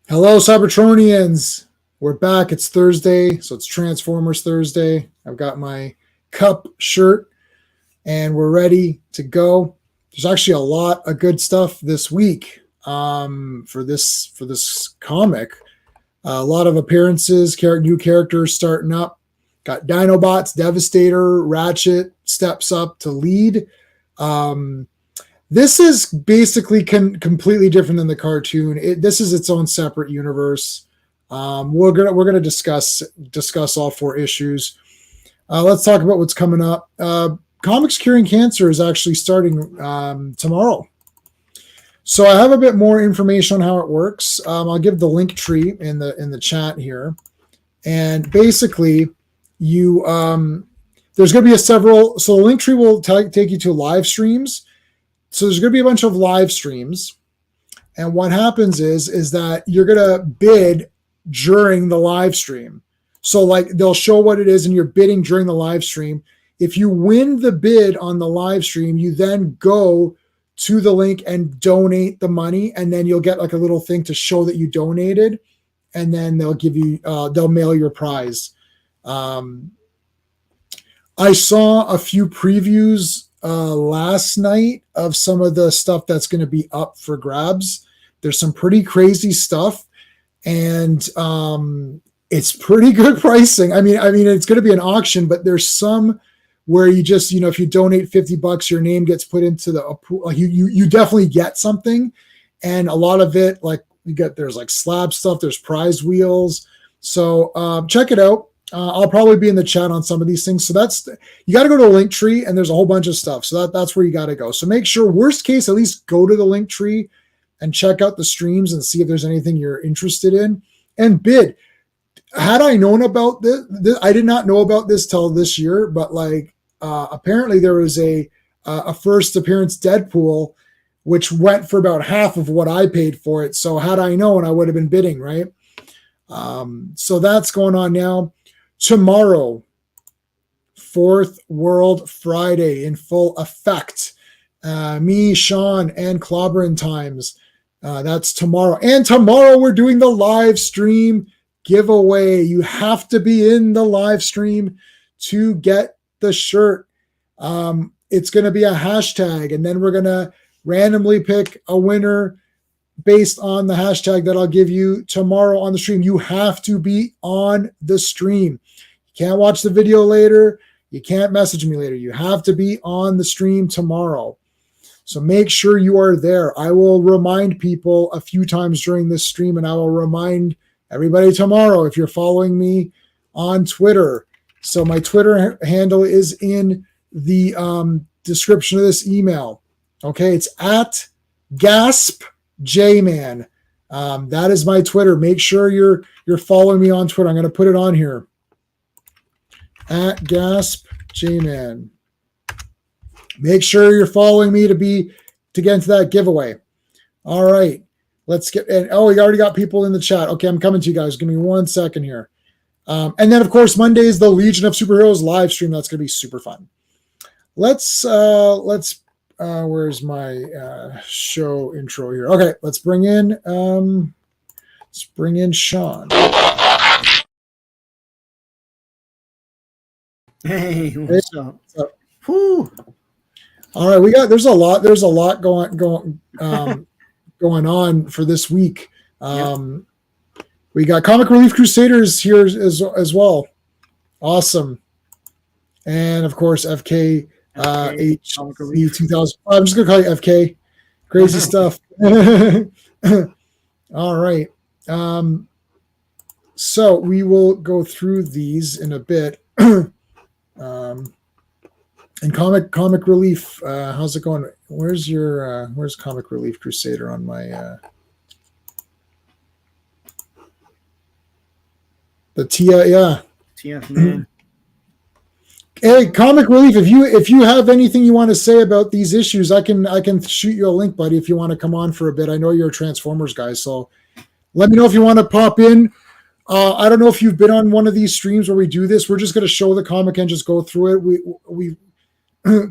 Hello, Cybertronians. We're back. It's Thursday, so it's Transformers Thursday. I've got my cup shirt, and we're ready to go. There's actually a lot of good stuff this week for this comic. A lot of appearances, new characters starting up. Got Dinobots, Devastator, Ratchet steps up to lead. This is basically completely different than the cartoon. This is its own separate universe. We're gonna discuss all four issues. Let's talk about what's coming up. Comics Curing Cancer is actually starting tomorrow. So I have a bit more information on how it works. I'll give the link tree in the chat here, and basically you there's going to be several. So the link tree will take you to live streams. So there's going to be a bunch of live streams, and what happens is that you're going to bid during the live stream. So like they'll show what it is, and you're bidding during the live stream. If you win the bid on the live stream, you then go to the link and donate the money, and then you'll get like a little thing to show that you donated, and then they'll give you they'll mail your prize. I saw a few previews last night of some of the stuff that's going to be up for grabs. There's some pretty crazy stuff, and it's pretty good pricing. I mean, it's going to be an auction, but there's some where you just, if you donate $50, your name gets put into the pool. You definitely get something, and a lot of it, like there's like slab stuff, there's prize wheels. So check it out. I'll probably be in the chat on some of these things. So you got to go to a link tree, and there's a whole bunch of stuff. So that's where you got to go. So make sure, worst case, at least go to the link tree and check out the streams and see if there's anything you're interested in, and bid. Had I known about this, I did not know about this till this year, but like apparently there was a first appearance Deadpool, which went for about half of what I paid for it. So had I known, I would have been bidding, right? So that's going on now. Tomorrow, Fourth World Friday in full effect. Me, Sean, and Clobberin times. That's tomorrow. And tomorrow we're doing the live stream giveaway. You have to be in the live stream to get the shirt. It's going to be a hashtag, and then we're going to randomly pick a winner based on the hashtag that I'll give you tomorrow on the stream. You have to be on the stream. You can't watch the video later. You can't message me later. You have to be on the stream tomorrow. So make sure you are there. I will remind people a few times during this stream, and I will remind everybody tomorrow if you're following me on Twitter. So my Twitter handle is in the description of this email. Okay, it's at GaspJman. That is my Twitter. Make sure you're following me on Twitter. I'm going to put it on here. At GaspJman. Make sure you're following me to get into that giveaway. All right. Let's get, we already got people in the chat. Okay, I'm coming to you guys. Give me 1 second here. And then of course, Monday is the Legion of Superheroes live stream. That's going to be super fun. Let's where's my show intro here? Okay, let's bring in Sean. Hey, what's up? Whew. All right, there's a lot going on for this week. We got Comic Relief Crusaders here as well. Awesome. And of course FK HC 2000. I'm just gonna call you FK. Crazy stuff. All right. So we will go through these in a bit. And Comic Relief, how's it going? Where's Comic Relief Crusader on my the TF man. Hey, Comic Relief, if you have anything you want to say about these issues, I can shoot you a link, buddy, if you want to come on for a bit. I know you're a Transformers guy, so let me know if you want to pop in. I don't know if you've been on one of these streams where we do this. We're just going to show the comic and just go through it.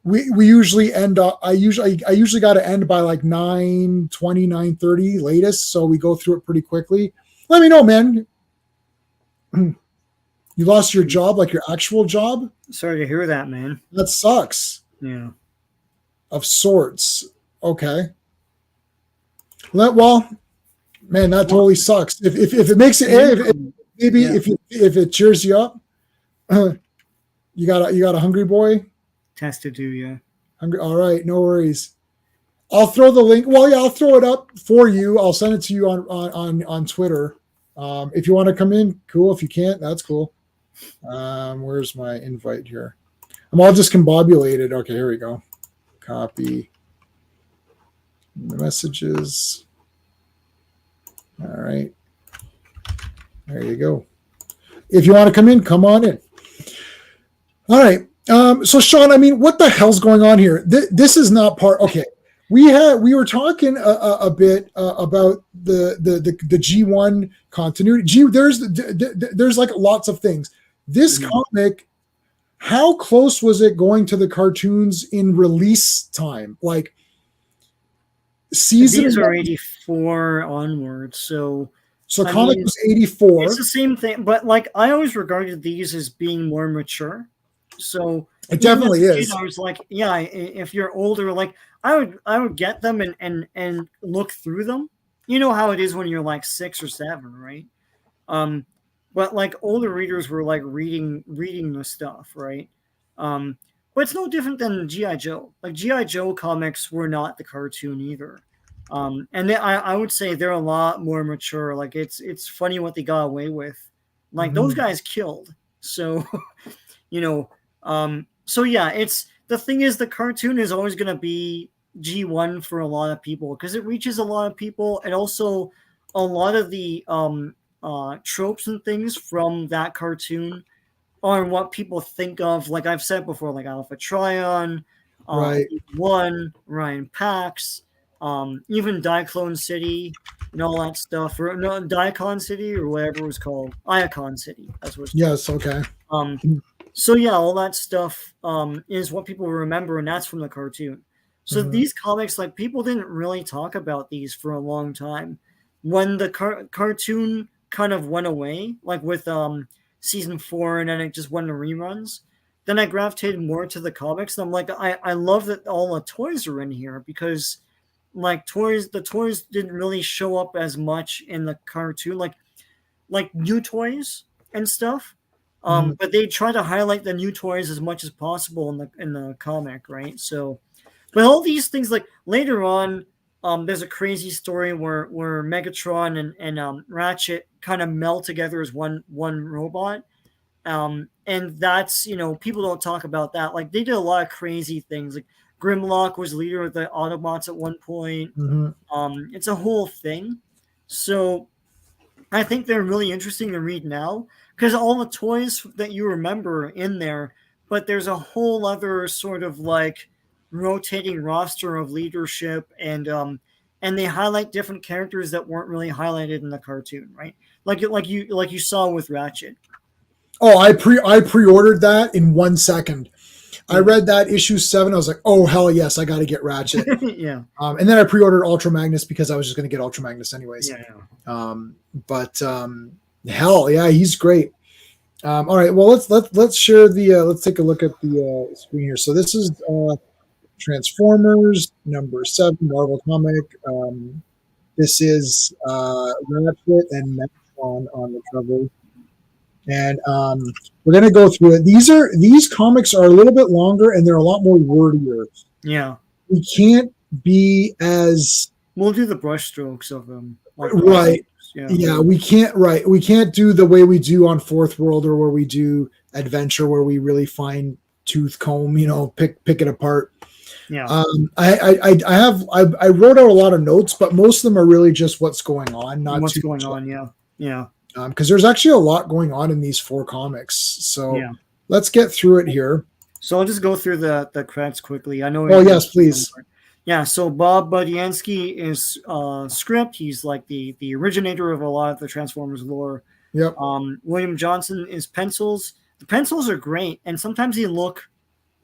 we usually end up. I usually got to end by like 9:20, 9:30 latest, so we go through it pretty quickly. Let me know, man. You lost your job, like your actual job. Sorry to hear that, man. That sucks. Yeah. Of sorts. Okay. Well, man, that totally sucks. If it makes it, maybe Yeah. if it cheers you up, you got a hungry boy. Test to do, yeah. Hungry. All right, no worries. I'll throw the link. Well, yeah, I'll throw it up for you. I'll send it to you on Twitter. If you want to come in, cool. If you can't, that's cool. Where's my invite here? I'm all discombobulated. Okay, here we go. Copy the messages. All right. There you go. If you want to come in, come on in. All right. So Sean, I mean, what the hell's going on here? This is not part. Okay. We were talking a bit about the G1 continuity. There's like lots of things. This comic, how close was it going to the cartoons in release time? Like season. These are 84 onwards, so comic was 84. It's the same thing, but like I always regarded these as being more mature. So it definitely is. I was like, yeah, if you're older, like I would get them and look through them. You know how it is when you're like 6 or 7, right? But like older readers were like reading the stuff, right? But it's no different than G.I. Joe. Like G.I. Joe comics were not the cartoon either. And I would say they're a lot more mature. Like it's funny what they got away with. Like those guys killed. So, you know, so yeah, it's the thing is the cartoon is always going to be G1 for a lot of people because it reaches a lot of people, and also a lot of the tropes and things from that cartoon are what people think of. Like I've said before, like Alpha Trion, Right. One, Ryan Pax, even Diaclone City and all that stuff, or no, Diacon City or whatever it was called, Iacon City. That's what. Yes. Okay. So yeah, all that stuff is what people remember, and that's from the cartoon. So these comics, like people didn't really talk about these for a long time. When the cartoon kind of went away, like with season 4, and then it just went to reruns, then I gravitated more to the comics. And I'm like, I love that all the toys are in here because like the toys didn't really show up as much in the cartoon, like new toys and stuff. But they try to highlight the new toys as much as possible in the comic, right? So, but all these things, like later on, there's a crazy story where Megatron and Ratchet kind of meld together as one robot, and that's people don't talk about that. Like they did a lot of crazy things. Like Grimlock was leader of the Autobots at one point. It's a whole thing. So I think they're really interesting to read now because all the toys that you remember in there, but there's a whole other sort of like rotating roster of leadership, and they highlight different characters that weren't really highlighted in the cartoon, right? Like you saw with Ratchet. Oh, I pre-ordered that in 1 second. I read that issue 7. I was like, oh hell yes, I got to get Ratchet. Yeah. And then I pre-ordered Ultra Magnus because I was just going to get Ultra Magnus anyways. Yeah. But hell yeah, he's great. All right, well let's share the let's take a look at the screen here. So this is Transformers number 7 Marvel comic. This is Ratchet and Megatron on the cover. And we're going to go through it. These comics are a little bit longer and they're a lot more wordier. Yeah. We can't be as... We'll do the brush strokes of them. Right. Yeah, we can't do the way we do on Fourth World or where we do Adventure, where we really fine tooth comb, pick it apart. Yeah. I wrote out a lot of notes, but most of them are really just what's going on, not what's going on. Yeah. Because there's actually a lot going on in these 4 comics. So let's get through it here. So I'll just go through the credits quickly. I know. Oh yes, please. Yeah. So Bob Budiansky is script. He's like the originator of a lot of the Transformers lore. Yep. William Johnson is pencils. The pencils are great, and sometimes they look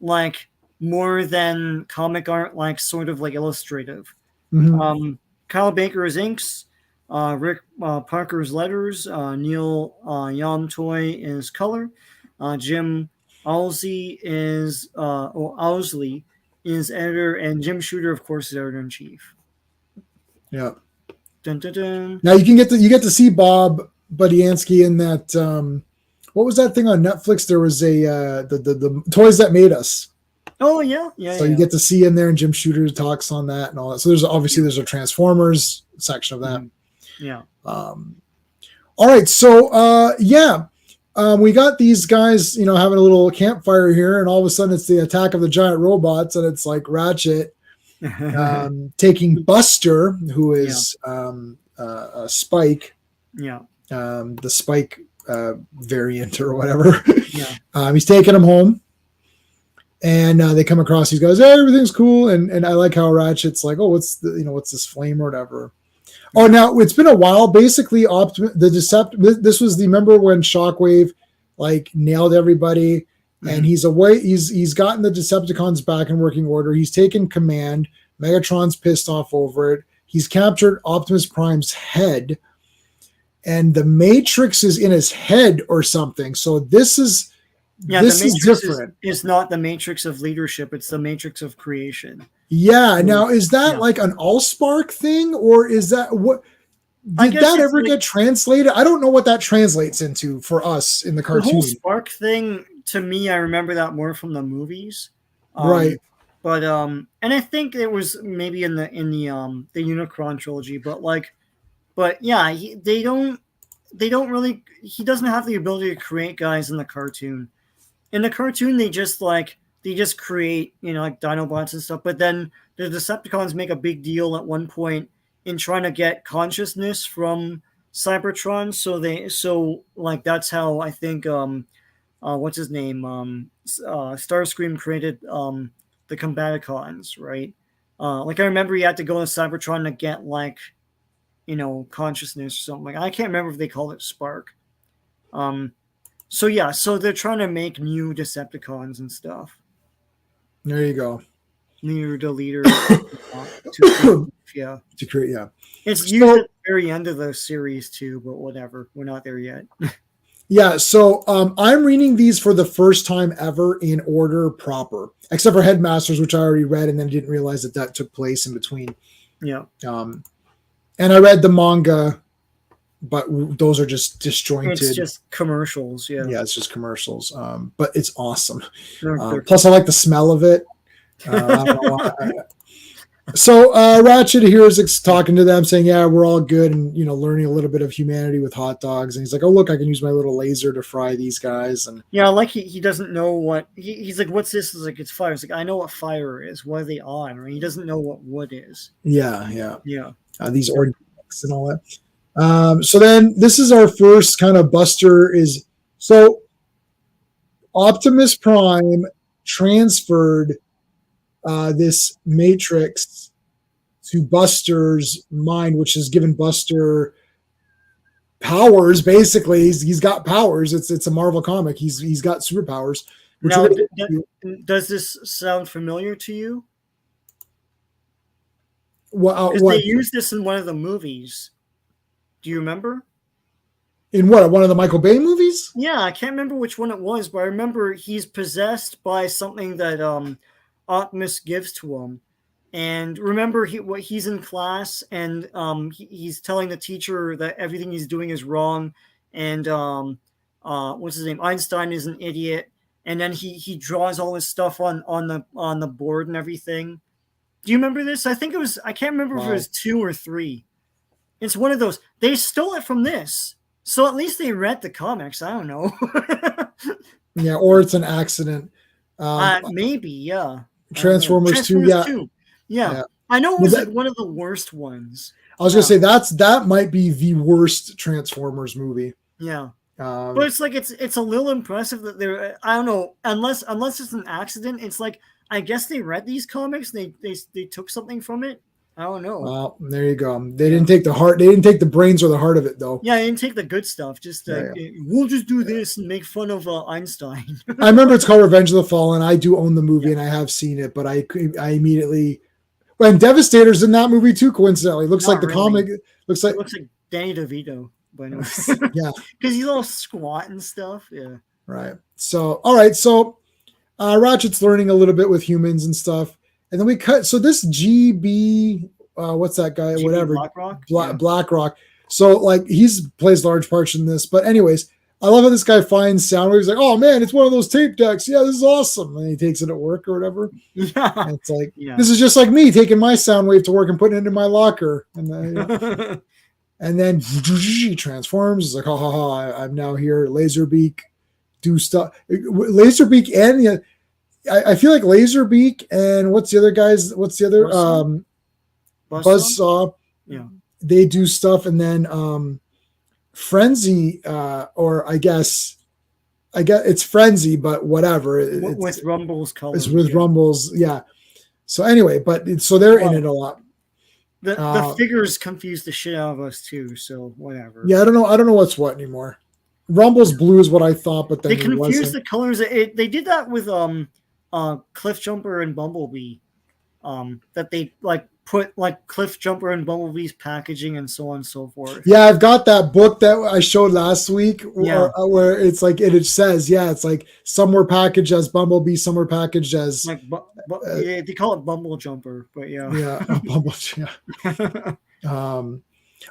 like more than comic art, like sort of like illustrative. Mhm. Kyle Baker's inks, Rick Parker's letters, Neil Yomtoy is color, Jim Owsley is editor, and Jim Shooter, of course, is editor in chief. Yeah. Dun, dun, dun. Now you get to see Bob Budiansky in that. What was that thing on Netflix? There was a the toys that made us. Oh yeah, yeah, So yeah. you get to see in there, and Jim Shooter talks on that and all that. So there's obviously there's a Transformers section of that. Yeah. All right, so yeah, we got these guys, you know, having a little campfire here, and all of a sudden it's the attack of the giant robots, and it's like Ratchet taking Buster, who is Spike, Yeah. the Spike variant or whatever. Yeah. He's taking him home, and they come across these guys. Hey, everything's cool, and I like how Ratchet's like, oh, what's this flame or whatever. Oh, now it's been a while. Basically, This was the remember when Shockwave like nailed everybody, and he's away. He's gotten the Decepticons back in working order. He's taken command. Megatron's pissed off over it. He's captured Optimus Prime's head, and the Matrix is in his head or something. So this is different. Is not the matrix of leadership. It's the matrix of creation. Yeah. Now, is that like an Allspark thing, or is that what? Did that ever get translated? I don't know what that translates into for us in the cartoon. The whole spark thing, to me, I remember that more from the movies, right? But and I think it was maybe in the Unicron trilogy, but yeah, they don't really. He doesn't have the ability to create guys in the cartoon. In the cartoon, they just create, you know, like Dinobots and stuff. But then the Decepticons make a big deal at one point in trying to get consciousness from Cybertron. So that's how I think what's his name Starscream created the Combaticons, right? Like I remember he had to go to Cybertron to get like, you know, consciousness or something. Like I can't remember if they called it Spark. So yeah, so they're trying to make new Decepticons and stuff. There you go. Leader to leader. Yeah. To create, yeah. It's used at the very end of the series too, but whatever. We're not there yet. Yeah, so I'm reading these for the first time ever in order proper, except for Headmasters, which I already read and then didn't realize that took place in between. Yeah. And I read the manga, but those are just disjointed. It's just commercials, yeah. Yeah, it's just commercials. But it's awesome. Plus, I like the smell of it. I don't know why. So Ratchet here is talking to them, saying, "Yeah, we're all good," and you know, learning a little bit of humanity with hot dogs. And he's like, "Oh, look, I can use my little laser to fry these guys." And yeah, like he doesn't know what he's like. What's this? He's like, it's fire. He's like, I know what fire is. What are they on? Or he doesn't know what wood is. Yeah. These organics and all that. So then this is our first kind of Buster is so Optimus Prime transferred this matrix to Buster's mind, which has given Buster powers. Basically, he's got powers. It's a Marvel comic. He's got superpowers. Now, does this sound familiar to you? What? They used this in one of the movies. Do you remember? In what? One of the Michael Bay movies? Yeah, I can't remember which one it was, but I remember he's possessed by something that Optimus gives to him. And remember, he's in class, and he's telling the teacher that everything he's doing is wrong, and what's his name? Einstein is an idiot, and then he draws all this stuff on the board and everything. Do you remember this? I think it was. I can't remember if it was 2 or 3. It's one of those. They stole it from this, so at least they read the comics. I don't know. Yeah, or it's an accident. Maybe, yeah. Transformers 2, yeah. 2. Yeah. I know it was like one of the worst ones. I was gonna say that might be the worst Transformers movie. Yeah. But it's like it's a little impressive that they're, I don't know, unless it's an accident. It's like, I guess they read these comics, they took something from it. I don't know. Well, there you go. They didn't take the heart. They didn't take the brains or the heart of it, though. Yeah, I didn't take the good stuff. Just Yeah. we'll just do this and make fun of Einstein. I remember it's called Revenge of the Fallen. I do own the movie Yeah. and I have seen it, but I immediately. Well, and Devastator's in that movie too. Coincidentally, looks Not like the really. comic. Looks like It looks like Danny DeVito, but yeah, because he's all squat and stuff. Yeah. right. So all right, so Ratchet's learning a little bit with humans and stuff, and then we cut. So this GB, what's that guy? GB Whatever, Blackrock. Blackrock. So like he's plays large parts in this, but anyways. I love how this guy finds sound waves. Like, oh man, it's one of those tape decks. Yeah, this is awesome. And he takes it at work or whatever. Yeah. And it's like, this is just like me taking my sound wave to work and putting it in my locker. And then he transforms. He's like, ha ha ha, I'm now here. Laserbeak, do stuff. Laserbeak and I feel like Laserbeak and what's the other guys? What's the other? Buzzsaw. Yeah. They do stuff. And then Frenzy, or I guess it's Frenzy, but whatever. With Rumble's colors. It's with Rumble's, yeah. So anyway, but so they're in it a lot. The figures confuse the shit out of us too. So whatever. Yeah, I don't know what's what anymore. Rumble's blue is what I thought, but then they confused the colors. They did that with Cliff Jumper and Bumblebee. That they like put like Cliff Jumper and Bumblebee's packaging and so on and so forth. Yeah, I've got that book that I showed last week where it's like it says, it's like some were packaged as Bumblebee, some were packaged as like they call it Bumble Jumper, but yeah. Bumble, yeah.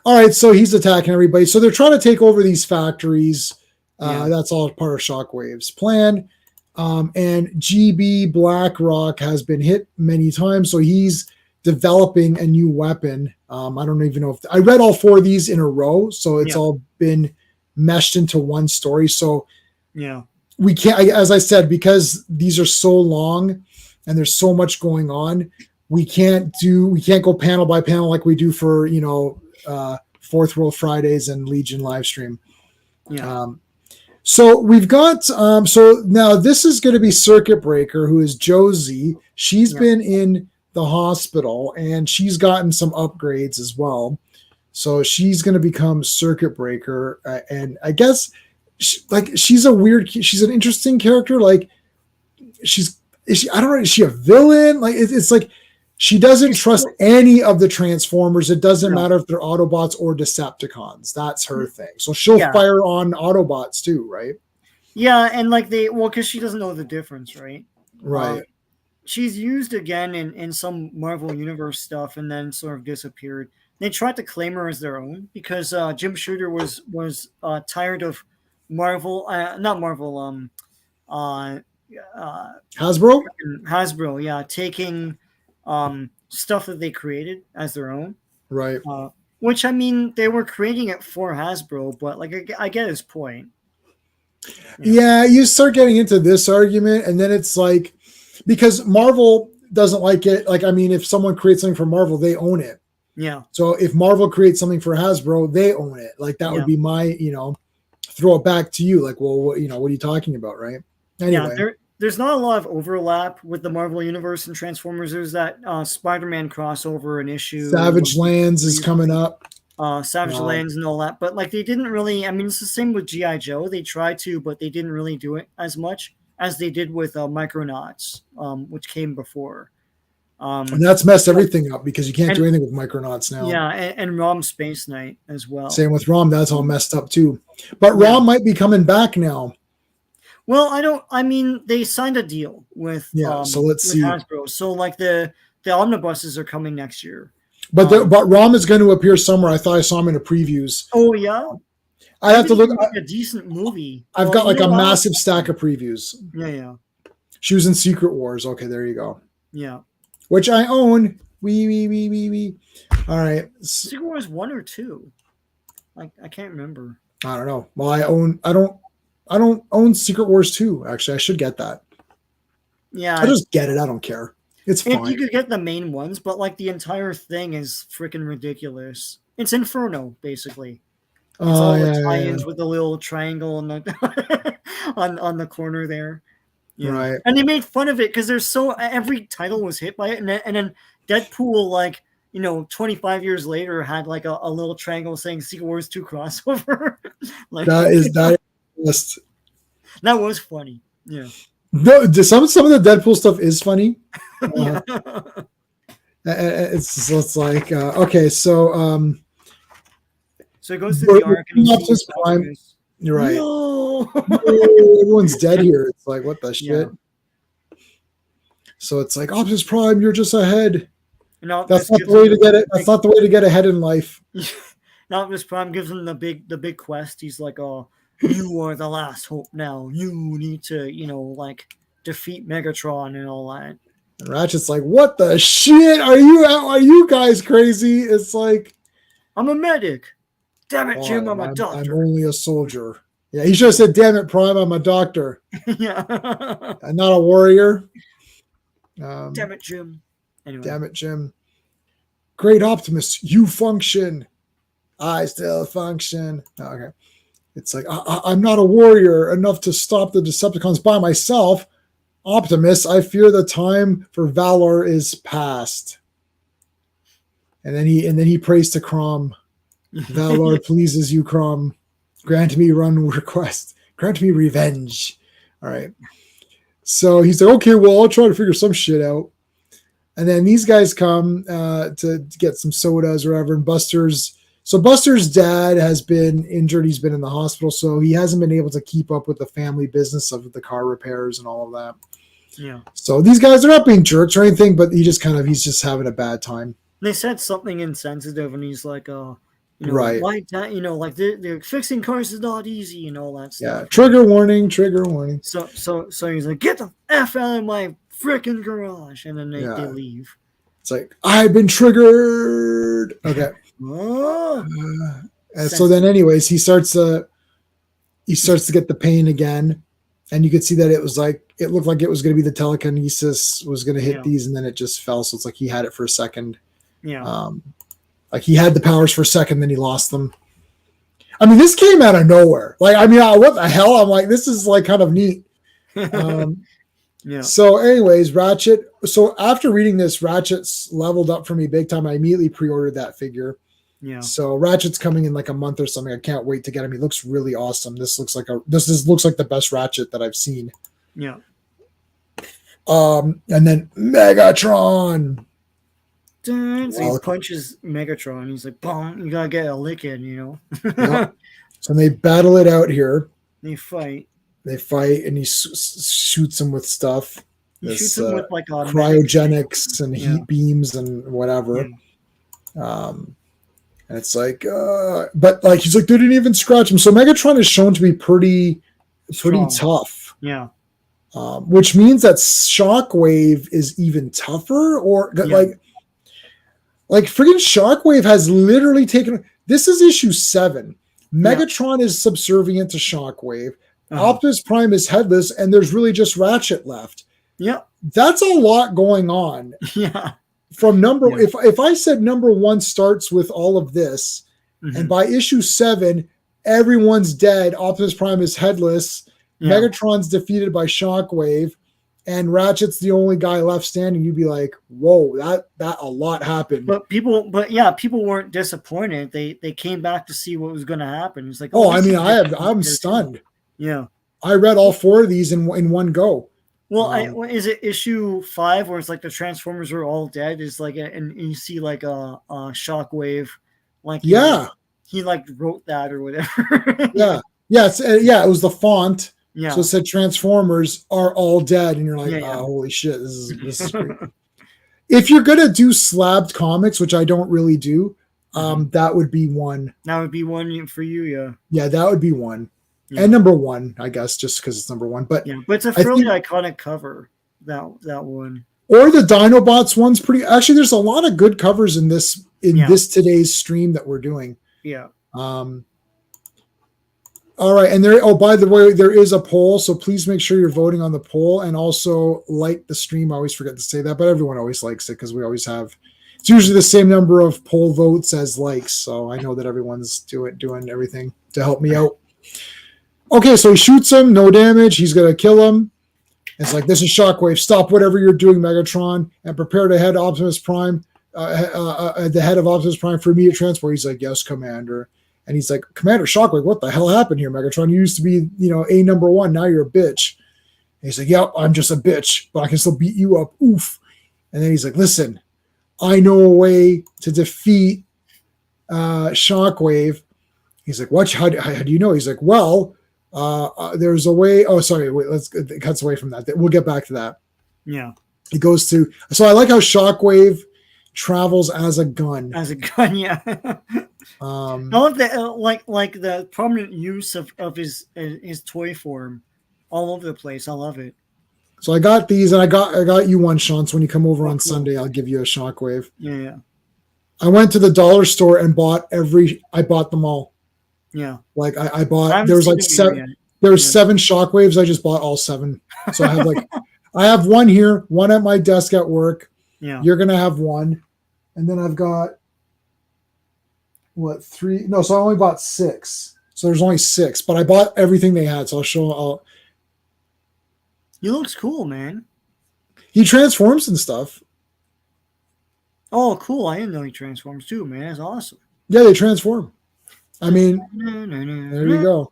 All right, so he's attacking everybody. So they're trying to take over these factories. That's all part of Shockwave's plan. And GB Blackrock has been hit many times, so he's developing a new weapon. I don't even know if I read all 4 of these in a row, so it's all been meshed into one story. So we can't, as I said, because these are so long and there's so much going on, we can't go panel by panel like we do for Fourth World Fridays and Legion live stream. So we've got so now this is going to be Circuit Breaker, who is Josie. She's been in the hospital and she's gotten some upgrades as well. So she's going to become Circuit Breaker, and I guess she's an interesting character. Like I don't know, is she a villain? Like it's like she doesn't trust any of the Transformers. It doesn't matter if they're Autobots or Decepticons. That's her thing. So she'll fire on Autobots too, right? Yeah, and like because she doesn't know the difference, right? Right. She's used again in some Marvel Universe stuff and then sort of disappeared. They tried to claim her as their own because Jim Shooter was tired of Marvel, not Marvel, Hasbro, taking stuff that they created as their own, right? Which I mean, they were creating it for Hasbro, but like I get his point. Yeah, you start getting into this argument, and then it's like because Marvel doesn't like it. Like, I mean, if someone creates something for Marvel, they own it. Yeah. So if Marvel creates something for Hasbro, they own it. Like that would be my, throw it back to you. Like, well, what are you talking about, right? Anyway. Yeah, there's not a lot of overlap with the Marvel Universe and Transformers. There's that Spider-Man crossover and issue. Savage Lands is coming up. Savage Lands and all that. But like they didn't really, I mean, it's the same with G.I. Joe. They tried to, but they didn't really do it as much as they did with Micronauts, which came before. And that's messed everything up because you can't do anything with Micronauts now. Yeah, and ROM Space Knight as well. Same with ROM. That's all messed up too. But ROM might be coming back now. Well, they signed a deal with so let's see. Hasbro. So like the omnibuses are coming next year. But ROM is going to appear somewhere. I thought I saw him in the previews. Oh yeah. I have to look like a decent movie. I've got like a massive stack of previews. Yeah. She was in Secret Wars. Okay, there you go. Yeah. Which I own. Wee. All right. Secret Wars 1 or 2. Like I can't remember. I don't know. Well, I don't own Secret Wars 2. Actually, I should get that. Yeah. I'll just get it. I don't care. It's fine. You could get the main ones, but like the entire thing is freaking ridiculous. It's Inferno, basically. It's all the tie-ins with the little triangle on the on the corner there. Yeah. Right. And they made fun of it because every title was hit by it, and then Deadpool like 25 years later had like a little triangle saying Secret Wars 2 crossover. Like that just that was funny. Yeah. no. Some of the Deadpool stuff is funny. Yeah. It's like okay, so So it goes to the arc and he Optimus sees Prime. Optimus. You're right. No. Everyone's dead here. It's like what the shit. Yeah. So it's like Optimus Prime, you're just ahead. And That's not the way to get it. That's not the way to get ahead in life. Now Optimus Prime gives him the big quest. He's like, "Oh, you are the last hope now. You need to, like defeat Megatron and all that." And Ratchet's like, "What the shit? Are you guys crazy?" It's like, "I'm a medic. Damn it, Jim, I'm a doctor. I'm only a soldier." Yeah, he should have said, "Damn it, Prime, I'm a doctor." Yeah. I'm not a warrior. Damn it, Jim. Anyway. Damn it, Jim. Great Optimus, you function. I still function. Okay. It's like, I'm not a warrior enough to stop the Decepticons by myself. Optimus, I fear the time for valor is past. And then he prays to Crom. Valor pleases you, Crom. Grant me run request. Grant me revenge. All right. So he's like, okay, well, I'll try to figure some shit out. And then these guys come to get some sodas or whatever. And Buster's dad has been injured. He's been in the hospital, so he hasn't been able to keep up with the family business of the car repairs and all of that. Yeah. So these guys are not being jerks or anything, but he's just having a bad time. They said something insensitive, and he's like, right, like that, like they're fixing cars is not easy and all that stuff. Yeah, trigger warning. So he's like, get the F out of my freaking garage, and then they leave. It's like, I've been triggered. Okay. And so then anyways, he starts to get the pain again, and you could see that it looked like it was going to be the telekinesis was going to hit these, and then it just fell. So it's like he had it for a second. Yeah. Like he had the powers for a second, then he lost them. I mean, this came out of nowhere. Like, I mean, what the hell? I'm like, this is like kind of neat. Yeah. So anyways, Ratchet. So after reading this, Ratchet's leveled up for me big time. I immediately pre-ordered that figure. Yeah. So Ratchet's coming in like a month or something. I can't wait to get him. He looks really awesome. This looks like the best Ratchet that I've seen. Yeah. And then Megatron. So he punches Megatron. He's like, boom, you gotta get a lick in, Yeah. So they battle it out here. They fight, and he shoots him with stuff. He shoots him with like cryogenics and heat beams and whatever. Yeah. And it's like, but like he's like, they didn't even scratch him. So Megatron is shown to be pretty tough. Yeah. Which means that Shockwave is even tougher, or like friggin' Shockwave has literally taken. This is issue 7. Megatron is subservient to Shockwave. Optimus Prime is headless, and there's really just Ratchet left. Yeah, that's a lot going on. Yeah. From if I said number 1 starts with all of this, and by issue 7 everyone's dead, Optimus Prime is headless, Megatron's defeated by Shockwave, and Ratchet's the only guy left standing, you'd be like, whoa, that a lot happened. But people weren't disappointed. They came back to see what was going to happen. It's like, I'm stunned. Yeah, I read all 4 of these in one go. Well, is it issue 5 where it's like the Transformers are all dead? Is like, and you see like a Shockwave, like he like wrote that or whatever. It was the font. Yeah. So it said Transformers are all dead, and you're like, holy shit, this is great. If you're gonna do slabbed comics, which I don't really do, that would be one. That would be one for you, yeah. Yeah, that would be one. Yeah. And number 1, I guess, just because it's number 1. But it's a fairly iconic cover. That one. Or the Dinobots one's pretty. Actually, there's a lot of good covers in this today's stream that we're doing. Yeah. All right, and by the way, there is a poll, so please make sure you're voting on the poll, and also like the stream. I always forget to say that, but everyone always likes it because we always have. It's usually the same number of poll votes as likes, so I know that everyone's doing everything to help me out. Okay, so he shoots him, no damage. He's gonna kill him. It's like, this is Shockwave. Stop whatever you're doing, Megatron, and prepare to head Optimus Prime. the head of Optimus Prime for immediate transport. He's like, yes, Commander. And he's like, Commander Shockwave, what the hell happened here, Megatron? You used to be, A number one. Now you're a bitch. And he's like, yep, I'm just a bitch, but I can still beat you up. Oof. And then he's like, listen, I know a way to defeat Shockwave. He's like, what? How do you know? He's like, well, there's a way. Oh, sorry. Wait, it cuts away from that. We'll get back to that. Yeah. It goes to, so I like how Shockwave travels as a gun. As a gun, yeah. I love that, like the prominent use of his toy form all over the place. I love it. So I got these, and I got you one, Sean. So when you come over on Sunday, I'll give you a Shockwave. Yeah. I went to the dollar store and I bought them all. Yeah. Like I bought, there was like seven. There was 7 Shockwaves. I just bought all 7. So I have I have one here, one at my desk at work. Yeah. You're gonna have one, and then I've got 3? No, so I only bought 6. So there's only 6, but I bought everything they had. So I'll show. He looks cool, man. He transforms and stuff. Oh, cool! I didn't know he transforms too, man. That's awesome. Yeah, they transform. I mean, there you go.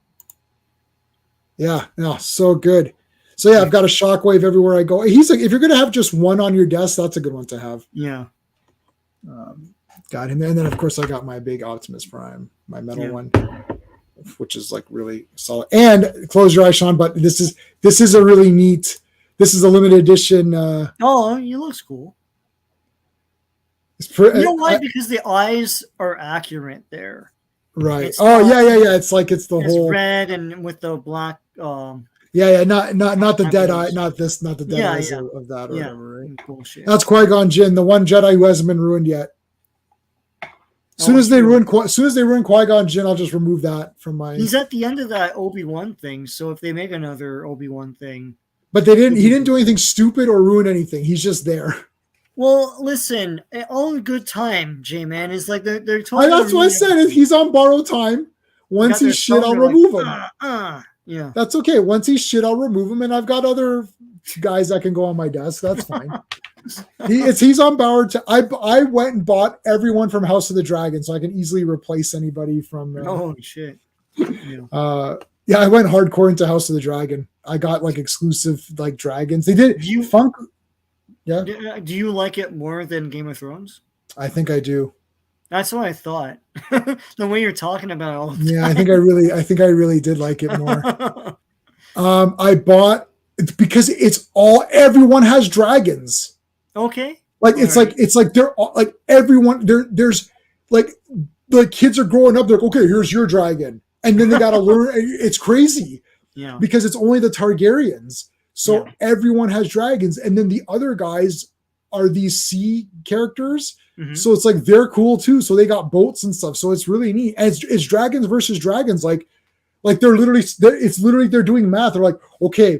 Yeah, no, so good. So yeah, I've got a Shockwave everywhere I go. He's like, if you're gonna have just one on your desk, that's a good one to have. Yeah. Got him, and then of course I got my big Optimus Prime, my metal one, which is like really solid. And close your eyes, Sean. But this is a really neat. This is a limited edition. Oh, he looks cool. You know why? Because the eyes are accurate there. Right. Yeah. It's the whole red and with the black. Yeah. Not the dead eye. Not the dead eyes of that or whatever. Right. Bullshit. That's Qui-Gon Jinn, the one Jedi who hasn't been ruined yet. As soon as they ruin Qui-Gon Jinn, I'll just remove that from my. He's at the end of that Obi-Wan thing, so if they make another Obi-Wan thing, but they didn't. He didn't do anything stupid or ruin anything. He's just there. Well, listen, all in good time, J-Man. Is like they're talking. That's what I said. If he's on borrowed time, once he's shit, I'll remove him. Yeah, that's okay. Once he's shit, I'll remove him, and I've got other guys that can go on my desk. That's fine. He's on borrowed time. I went and bought everyone from House of the Dragon, so I can easily replace anybody from. Oh shit! Yeah. Yeah, I went hardcore into House of the Dragon. I got like exclusive like dragons. They did Funk. Yeah. Do you like it more than Game of Thrones? I think I do. That's what I thought. The way you're talking about it all the time. Yeah, I think I really did like it more. I bought because everyone has dragons. Okay. It's like they're all, like everyone there's like the kids are growing up. They're like, okay, here's your dragon, and then they got to learn. It's crazy. Yeah. Because it's only the Targaryens. So everyone has dragons, and then the other guys are these sea characters. Mm-hmm. So it's like they're cool too. So they got boats and stuff. So it's really neat. And it's dragons versus dragons. Like they're doing math. They're like, okay,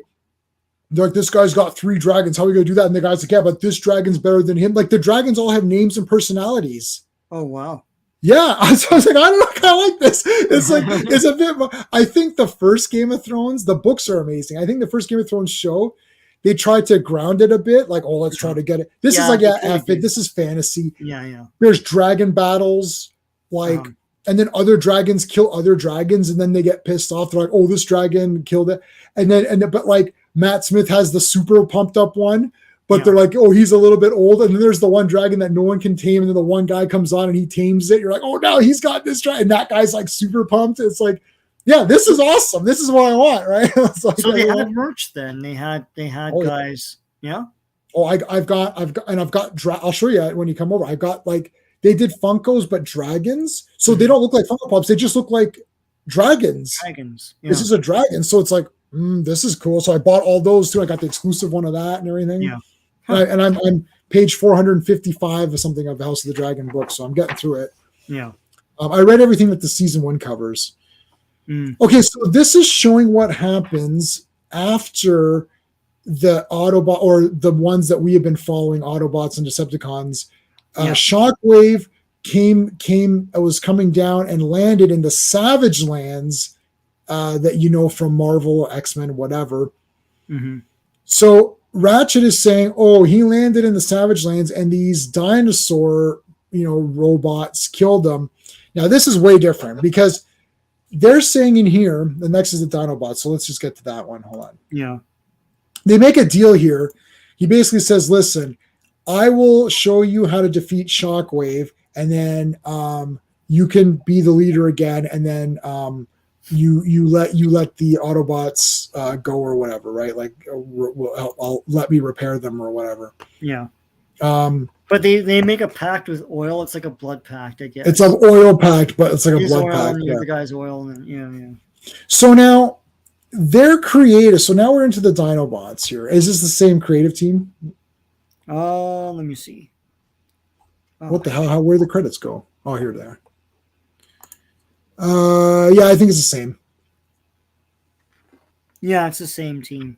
they're like, this guy's got 3 dragons. How are we gonna do that? And the guy's like, yeah, but this dragon's better than him. Like the dragons all have names and personalities. Oh wow. Yeah, so I was like, I don't know, I kind of like this. It's like it's a bit. I think the first Game of Thrones, the books are amazing. I think the first Game of Thrones show, they tried to ground it a bit, like, oh, let's try to get it. This is like, this is fantasy. Yeah. There's dragon battles, like, and then other dragons kill other dragons, and then they get pissed off. They're like, oh, this dragon killed it, but like Matt Smith has the super pumped up one. But they're like, oh, he's a little bit old. And then there's the one dragon that no one can tame. And then the one guy comes on and he tames it. You're like, oh, no, he's got this dragon. And that guy's like super pumped. It's like, yeah, this is awesome. This is what I want, right? Like, so they had merch then. They had guys. Yeah. Oh, I've got, I'll show you when you come over. I've got like, they did Funkos, but dragons. So they don't look like Funko Pops. They just look like dragons. Yeah. This is a dragon. So it's like, this is cool. So I bought all those too. I got the exclusive one of that and everything. Yeah. And I'm page 455 or something of the House of the Dragon book, so I'm getting through it. Yeah. I read everything that the season 1 covers. Okay, so this is showing what happens after the Autobot, or the ones that we have been following, Autobots and Decepticons. Shockwave was coming down and landed in the Savage Lands that from Marvel, X-Men, whatever. Mm-hmm. So Ratchet is saying, oh, he landed in the Savage Lands and these dinosaur, robots killed him. Now, this is way different because they're saying in here, the next is the Dinobot. So let's just get to that one. Hold on. Yeah. They make a deal here. He basically says, listen, I will show you how to defeat Shockwave, and then you can be the leader again, and then you let the Autobots go or whatever, right? Like, I'll let me repair them or whatever. Yeah. But they make a pact with oil. It's like a blood pact, I guess. It's an oil pact, but it's like His a blood oil pact. And the guy's oil, and yeah. So now they're creative. So now we're into the Dinobots here. Is this the same creative team? Let me see. Oh. What the hell? Where the credits go? Oh, here they are. Yeah, I think it's the same. Yeah, it's the same team.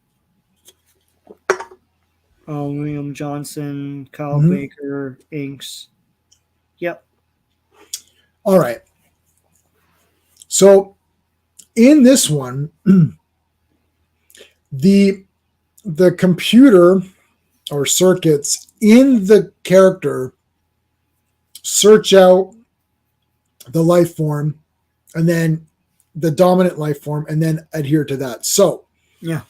William Johnson, Kyle Baker, Inks. Yep. All right. So in this one, the computer or circuits in the character search out the life form and then the dominant life form and then adhere to that. So yeah,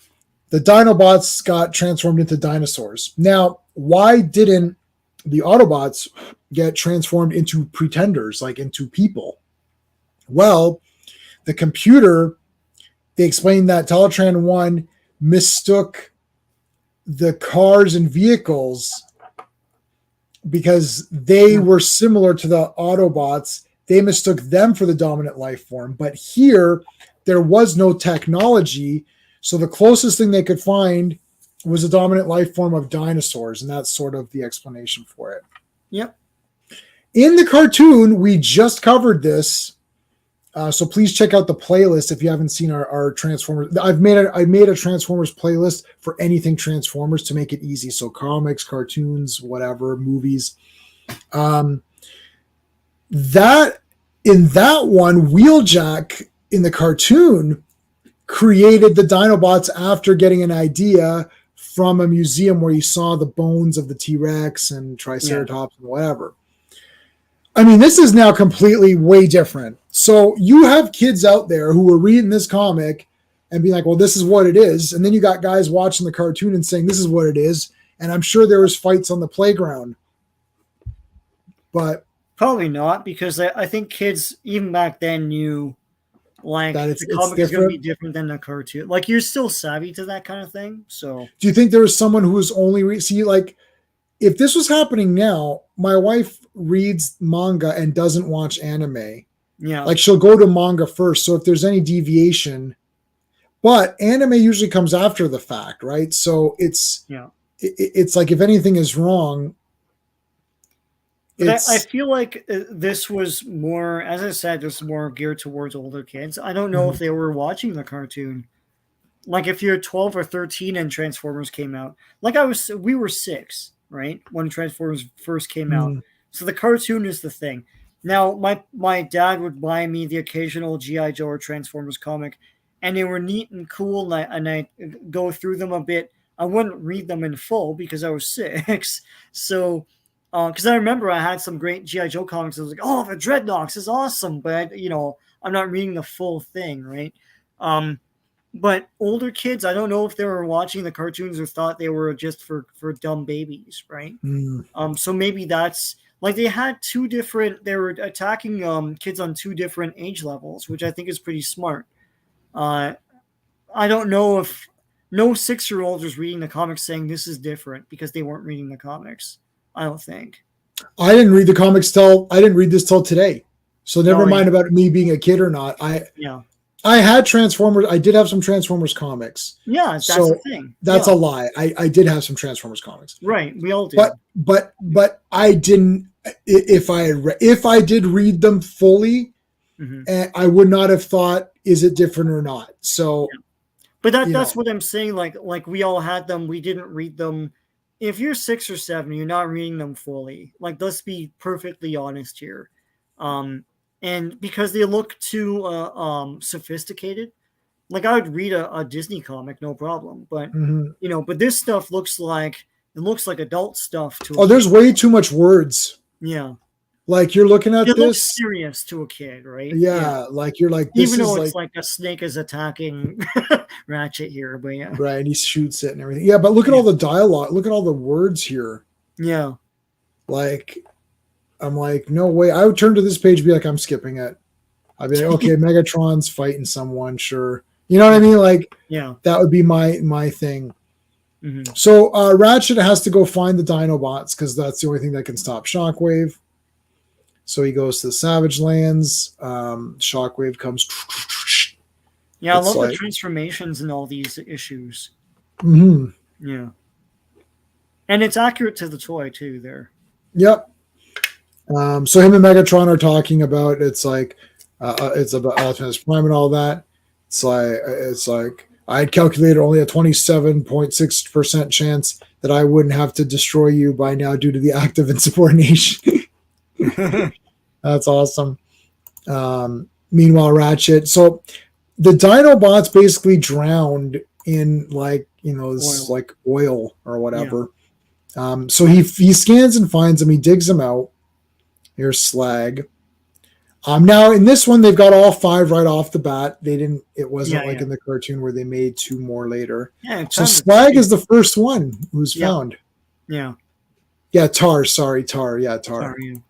the Dinobots got transformed into dinosaurs. Now, why didn't the Autobots get transformed into pretenders, like into people? Well, the computer, they explained that Teletran 1 mistook the cars and vehicles because they were similar to the Autobots. They mistook them for the dominant life form. But here, there was no technology. So the closest thing they could find was a dominant life form of dinosaurs. And that's sort of the explanation for it. Yep. In the cartoon, we just covered this. So please check out the playlist if you haven't seen our Transformers. I made a Transformers playlist for anything Transformers to make it easy. So comics, cartoons, whatever, movies. That in that one, Wheeljack in the cartoon created the Dinobots after getting an idea from a museum where he saw the bones of the T-Rex and Triceratops and whatever. I mean, this is now completely way different. So you have kids out there who are reading this comic and being like, well, this is what it is. And then you got guys watching the cartoon and saying, this is what it is. And I'm sure there was fights on the playground. But probably not, because I think kids, even back then, knew like the comic is going to be different than the cartoon. Like, you're still savvy to that kind of thing. So do you think there was someone who was only see, like, if this was happening now, my wife reads manga and doesn't watch anime. Yeah. Like, she'll go to manga first. So if there's any deviation, but anime usually comes after the fact, right? So it's like, if anything is wrong. But I feel like this was more, as I said, this was more geared towards older kids. I don't know if they were watching the cartoon. Like, if you're 12 or 13 and Transformers came out, like we were 6, right, when Transformers first came out. So the cartoon is the thing. Now, my dad would buy me the occasional G.I. Joe or Transformers comic, and they were neat and cool, and I go through them a bit. I wouldn't read them in full because I was 6. So, because I remember I had some great G.I. Joe comics. I was like, oh, the Dreadnoks is awesome, but I'm not reading the full thing, right? But older kids, I don't know if they were watching the cartoons or thought they were just for dumb babies, right? So maybe that's like they were attacking kids on 2 different age levels, which I think is pretty smart. I don't know if no 6-year-old was reading the comics saying this is different because they weren't reading the comics. I don't think. I didn't read the comics I didn't read this till today. So never mind about me being a kid or not. I had Transformers. I did have some Transformers comics. Yeah, that's the thing. That's a lie. I did have some Transformers comics. Right, we all did. But I didn't. If I did read them fully, I would not have thought, is it different or not? So, but that's what I'm saying. Like we all had them. We didn't read them. If you're 6 or 7, you're not reading them fully. Like, let's be perfectly honest here. And because they look too sophisticated, like I would read a Disney comic, no problem. But Mhm. but this stuff looks like adult stuff to a Oh, kid. there's way too much words. Yeah. Like you're looking at It looks this, serious to a kid, right? Yeah. yeah. Like you're like, this Even is though it's like like a snake is attacking Ratchet here, but yeah. right. And he shoots it and everything. Yeah, but look at Yeah. all the dialogue. Look at all the words here. Yeah. Like I'm like, no way. I would turn to this page and be like, I'm skipping it. I'd be like, okay, Megatron's fighting someone, sure. You know what I mean? Like Yeah. that would be my thing. Mm-hmm. So Ratchet has to go find the Dinobots because that's the only thing that can stop Shockwave. So he goes to the Savage Lands. Shockwave comes. Yeah, I It's love the like- transformations in all these issues. Mhm. Yeah. And it's accurate to the toy too there. Yep. So him and Megatron are talking about it's like it's about Optimus Prime and all that. It's like I had calculated only a 27.6% chance that I wouldn't have to destroy you by now due to the act of insubordination. That's awesome. Meanwhile, Ratchet. So the Dinobots basically drowned in this Oil. like oil or whatever. So he scans and finds them. He digs them out. Here's Slag. Now in this one they've got all 5 right off the bat. They didn't. It wasn't like in the cartoon where they made 2 more later. Yeah. So Slag is the first one who's Yeah. found. Yeah. Yeah, Tar. Sorry, Tar. Yeah, Tar. Sorry.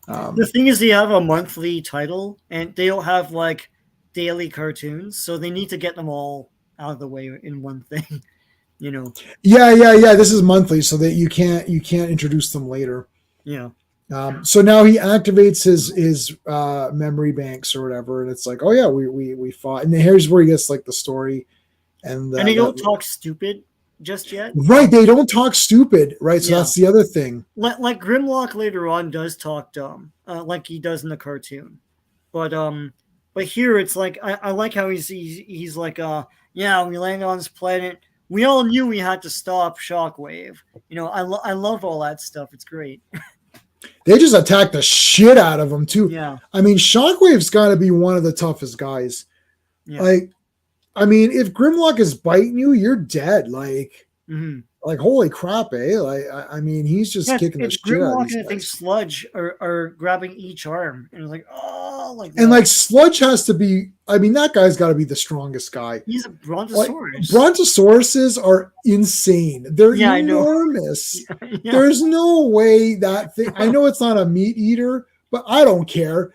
The thing is, they have a monthly title, and they don't have like daily cartoons, so they need to get them all out of the way in one thing. Yeah. This is monthly, so that you can't introduce them later. Yeah. So now he activates his memory banks or whatever, and it's like, oh yeah, we fought, and here's where he gets like the story, and they don't talk stupid just yet. Right, they don't talk stupid, right? So that's the other thing. Like Grimlock later on does talk dumb, like he does in the cartoon, but here it's like I like how he's like yeah, we landed on this planet. We all knew we had to stop Shockwave. I love all that stuff. It's great. They just attack the shit out of him too. Yeah. I mean, Shockwave's got to be one of the toughest guys. Yeah. Like, I mean, if Grimlock is biting you, you're dead. Like, like holy crap, eh? Like, I mean, he's just kicking the shit out of Grimlock these and I think guys. Sludge are grabbing each arm, and it's like, oh, like. And like Sludge has to be. I mean, that guy's got to be the strongest guy. He's a Brontosaurus. Brontosauruses are insane. They're Yeah, I know. enormous. Yeah. There's no way that thing. I know it's not a meat eater, but I don't care.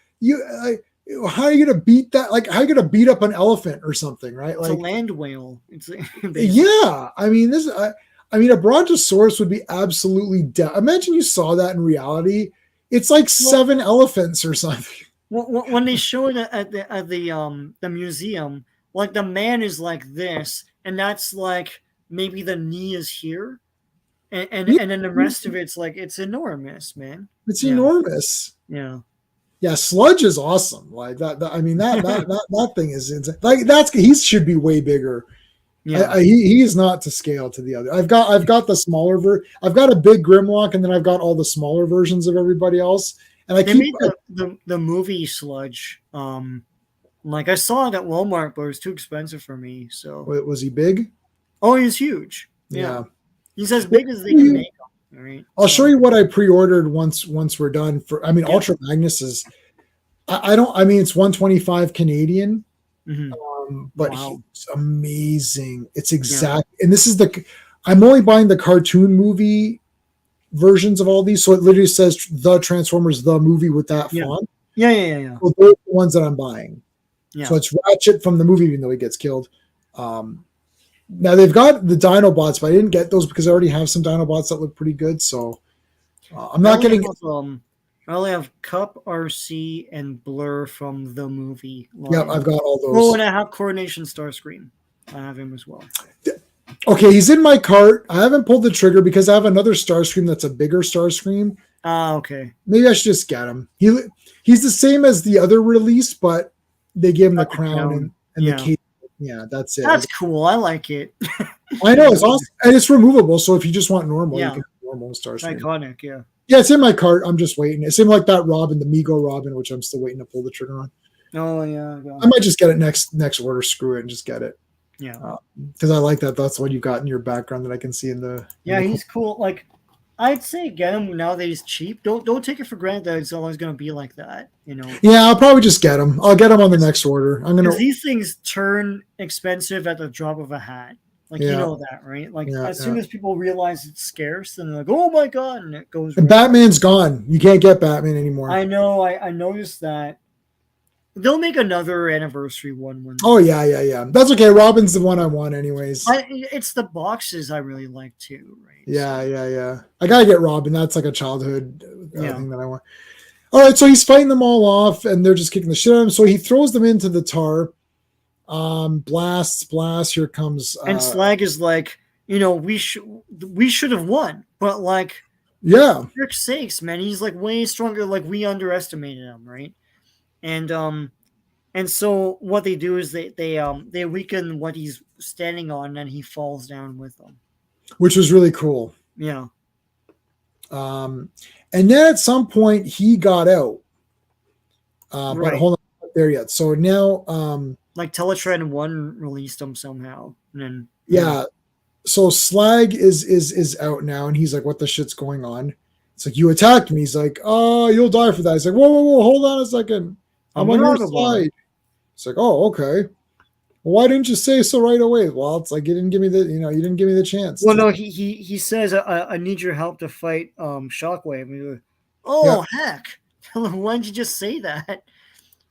How are you gonna beat that? Like, how are you gonna beat up an elephant or something, right? It's Like a land whale. It's yeah. I mean, I mean, a Brontosaurus would be absolutely imagine you saw that in reality. It's like 7 elephants or something. When they show it at the museum, like the man is like this, and that's like maybe the knee is here, and then the rest of it's like it's enormous, man. It's enormous. Yeah. Yeah, Sludge is awesome. Like that I mean, that thing is insane. Like he should be way bigger. Yeah. He is not to scale to the other. I've got the smaller I've got a big Grimlock, and then I've got all the smaller versions of everybody else. And they made the movie Sludge. Like I saw it at Walmart, but it was too expensive for me. So was he big? Oh, he's huge. Yeah. He's as big as they can make him. All right. I'll show you what I pre-ordered once we're done. Ultra Magnus is. I mean, it's 125 Canadian. But it's amazing. It's exact, and this is I'm only buying the cartoon movie versions of all these, so it literally says the Transformers the movie with that font. Yeah. So those are the ones that I'm buying. Yeah. So it's Ratchet from the movie, even though he gets killed. Now they've got the Dinobots, but I didn't get those because I already have some Dinobots that look pretty good. So I'm not getting. I only have Cup, RC, and Blur from the movie line. Yeah, I've got all those. Oh, and I have Coronation Starscream. I have him as well. Okay, he's in my cart. I haven't pulled the trigger because I have another Starscream that's a bigger Starscream. Okay. Maybe I should just get him. He's the same as the other release, but they gave him the crown and the cape. Yeah, that's it. That's cool. I like it. I know, it's awesome. And it's removable, so if you just want normal, you can have normal Starscream. Iconic, yeah. Yeah, it's in my cart. I'm just waiting. It seemed like that Robin, the Mego Robin, which I'm still waiting to pull the trigger on. Oh yeah, I might just get it next order. Screw it and just get it yeah, because I like that. That's what you've got in your background that I can see in yeah. the He's cool. Like I'd say get him now that he's cheap. Don't take it for granted that it's always going to be like that. You know, Yeah, I'll probably just get them. I'll get them on the next order. I'm because gonna. these things turn expensive at the drop of a hat. Like you Yeah, know that, right? Like yeah, as yeah. soon as people realize it's scarce, then they're like, "Oh my god!" and it goes And right up. Batman's gone. You can't get Batman anymore. I know. I noticed that. They'll make another anniversary one when Oh they. yeah, yeah, yeah. That's okay. Robin's the one I want, anyways. It's the boxes I really like too, right? So Yeah, yeah, yeah. I gotta get Robin. That's like a childhood yeah, thing that I want. All right, so he's fighting them all off, and they're just kicking the shit out of him. So he throws them into the tar. Blasts, blast. Here comes. and Slag is like, we should have won, but like, Yeah, for frick's sakes, man, he's like way stronger. Like we underestimated him, right? And and so what they do is they weaken what he's standing on, and he falls down with them. which was really cool. Yeah, Um, and then at some point he got out. But right. hold on, not there yet. So now, Like Teletran One released him somehow, and then yeah. So Slag is out now, and he's like, "What the shit's going on?" It's like, "You attacked me." He's like, "Oh, you'll die for that." He's like, "Whoa, whoa, whoa, hold on a second. I'm I'm on an your Autobot. side." It's like, "Oh, okay. Well, why didn't you say so right away?" Well, it's like you didn't give me you didn't give me the chance Well, to. no, he says I need your help to fight Shockwave. And he's like, Yeah, oh heck, why didn't you just say that?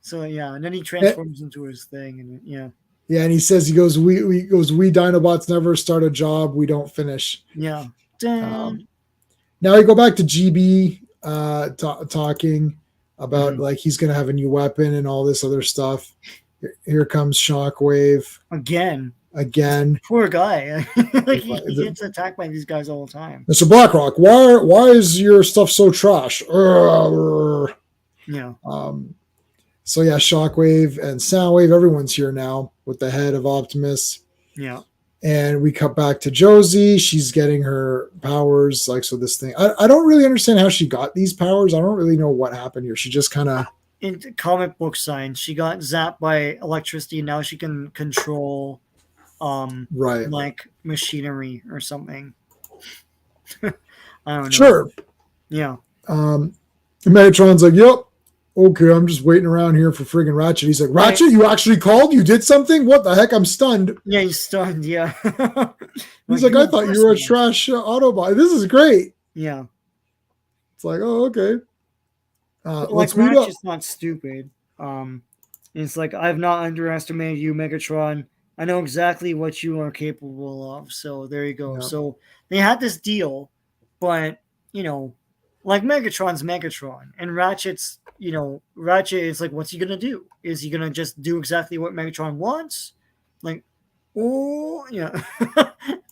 So yeah, and then he Eh, transforms into his thing, and yeah, yeah, and he says, "We Dinobots never start a job we don't finish." yeah. Um, Dun. Now we go back to GB talking about Mhm. like he's going to have a new weapon and all this other stuff. Here comes Shockwave Again, this again. poor guy. Like he gets attacked by these guys all the time. Mr. Blackrock, why is your stuff so trash? Yeah, So yeah, Shockwave and Soundwave, everyone's here now with the head of Optimus. yeah. And we cut back to Josie. She's getting her powers. Like, so this thing, I don't really understand how she got these powers. I don't really know what happened here. She just kind of, In comic book science, she got zapped by electricity. Now she can control right. like machinery or something. I don't know. Sure. Yeah. Um, Megatron's like, yep. Okay, I'm just waiting around here for friggin' Ratchet. He's like, Ratchet, you actually called? You did something? What the heck? I'm stunned. Yeah, he's stunned. Yeah. He's like, I thought you were a trash Autobot. This is great. Yeah. It's like, oh, okay. But Let's like meet up. Ratchet's not stupid. It's like I've not underestimated you, Megatron. I know exactly what you are capable of. So there you go. Yeah. So they had this deal, but like Megatron's Megatron, and Ratchet's Ratchet is like, what's he gonna do? Is he gonna just do exactly what Megatron wants? Like, oh yeah,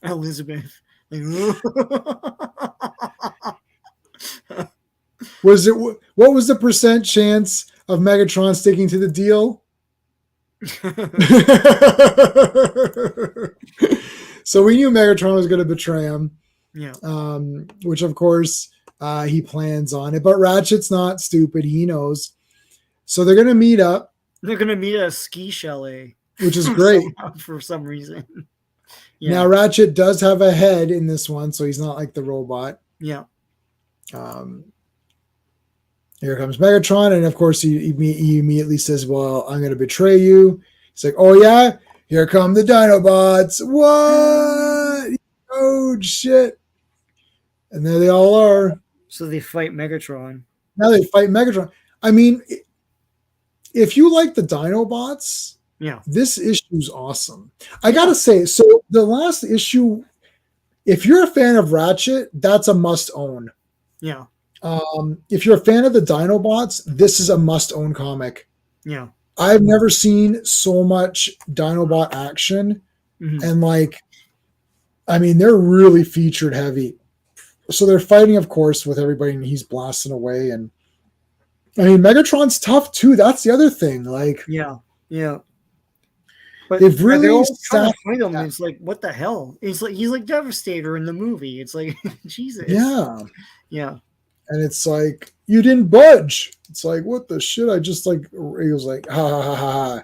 Elizabeth. Like, What was the percent chance of Megatron sticking to the deal? So we knew Megatron was going to betray him, yeah. which of course he plans on it. But Ratchet's not stupid; he knows. So they're going to meet up. They're gonna meet at a ski chalet, which is great for some reason. Yeah. Now Ratchet does have a head in this one, so he's not like the robot. Yeah. Here comes Megatron, and of course he immediately says, "Well, I'm going to betray you." He's like, "Oh yeah, here come the Dinobots!" What? Oh shit! And there they all are. So they fight Megatron. Now they fight Megatron. I mean, if you like the Dinobots, yeah, this issue's awesome. I gotta say, so the last issue, if you're a fan of Ratchet, that's a must own. Yeah. If you're a fan of the Dinobots, this is a must-own comic. Yeah. I've never seen so much Dinobot action, and like, I mean, they're really featured heavy. So they're fighting, of course, with everybody, and he's blasting away. And I mean, Megatron's tough too. That's the other thing. Like, yeah. But they've really trying to fight him. It's like, what the hell? It's like he's like Devastator in the movie. It's like, Jesus. Yeah. Yeah. and it's like, you didn't budge. It's like, what the shit? I just like, he was like, ha ha ha ha ha.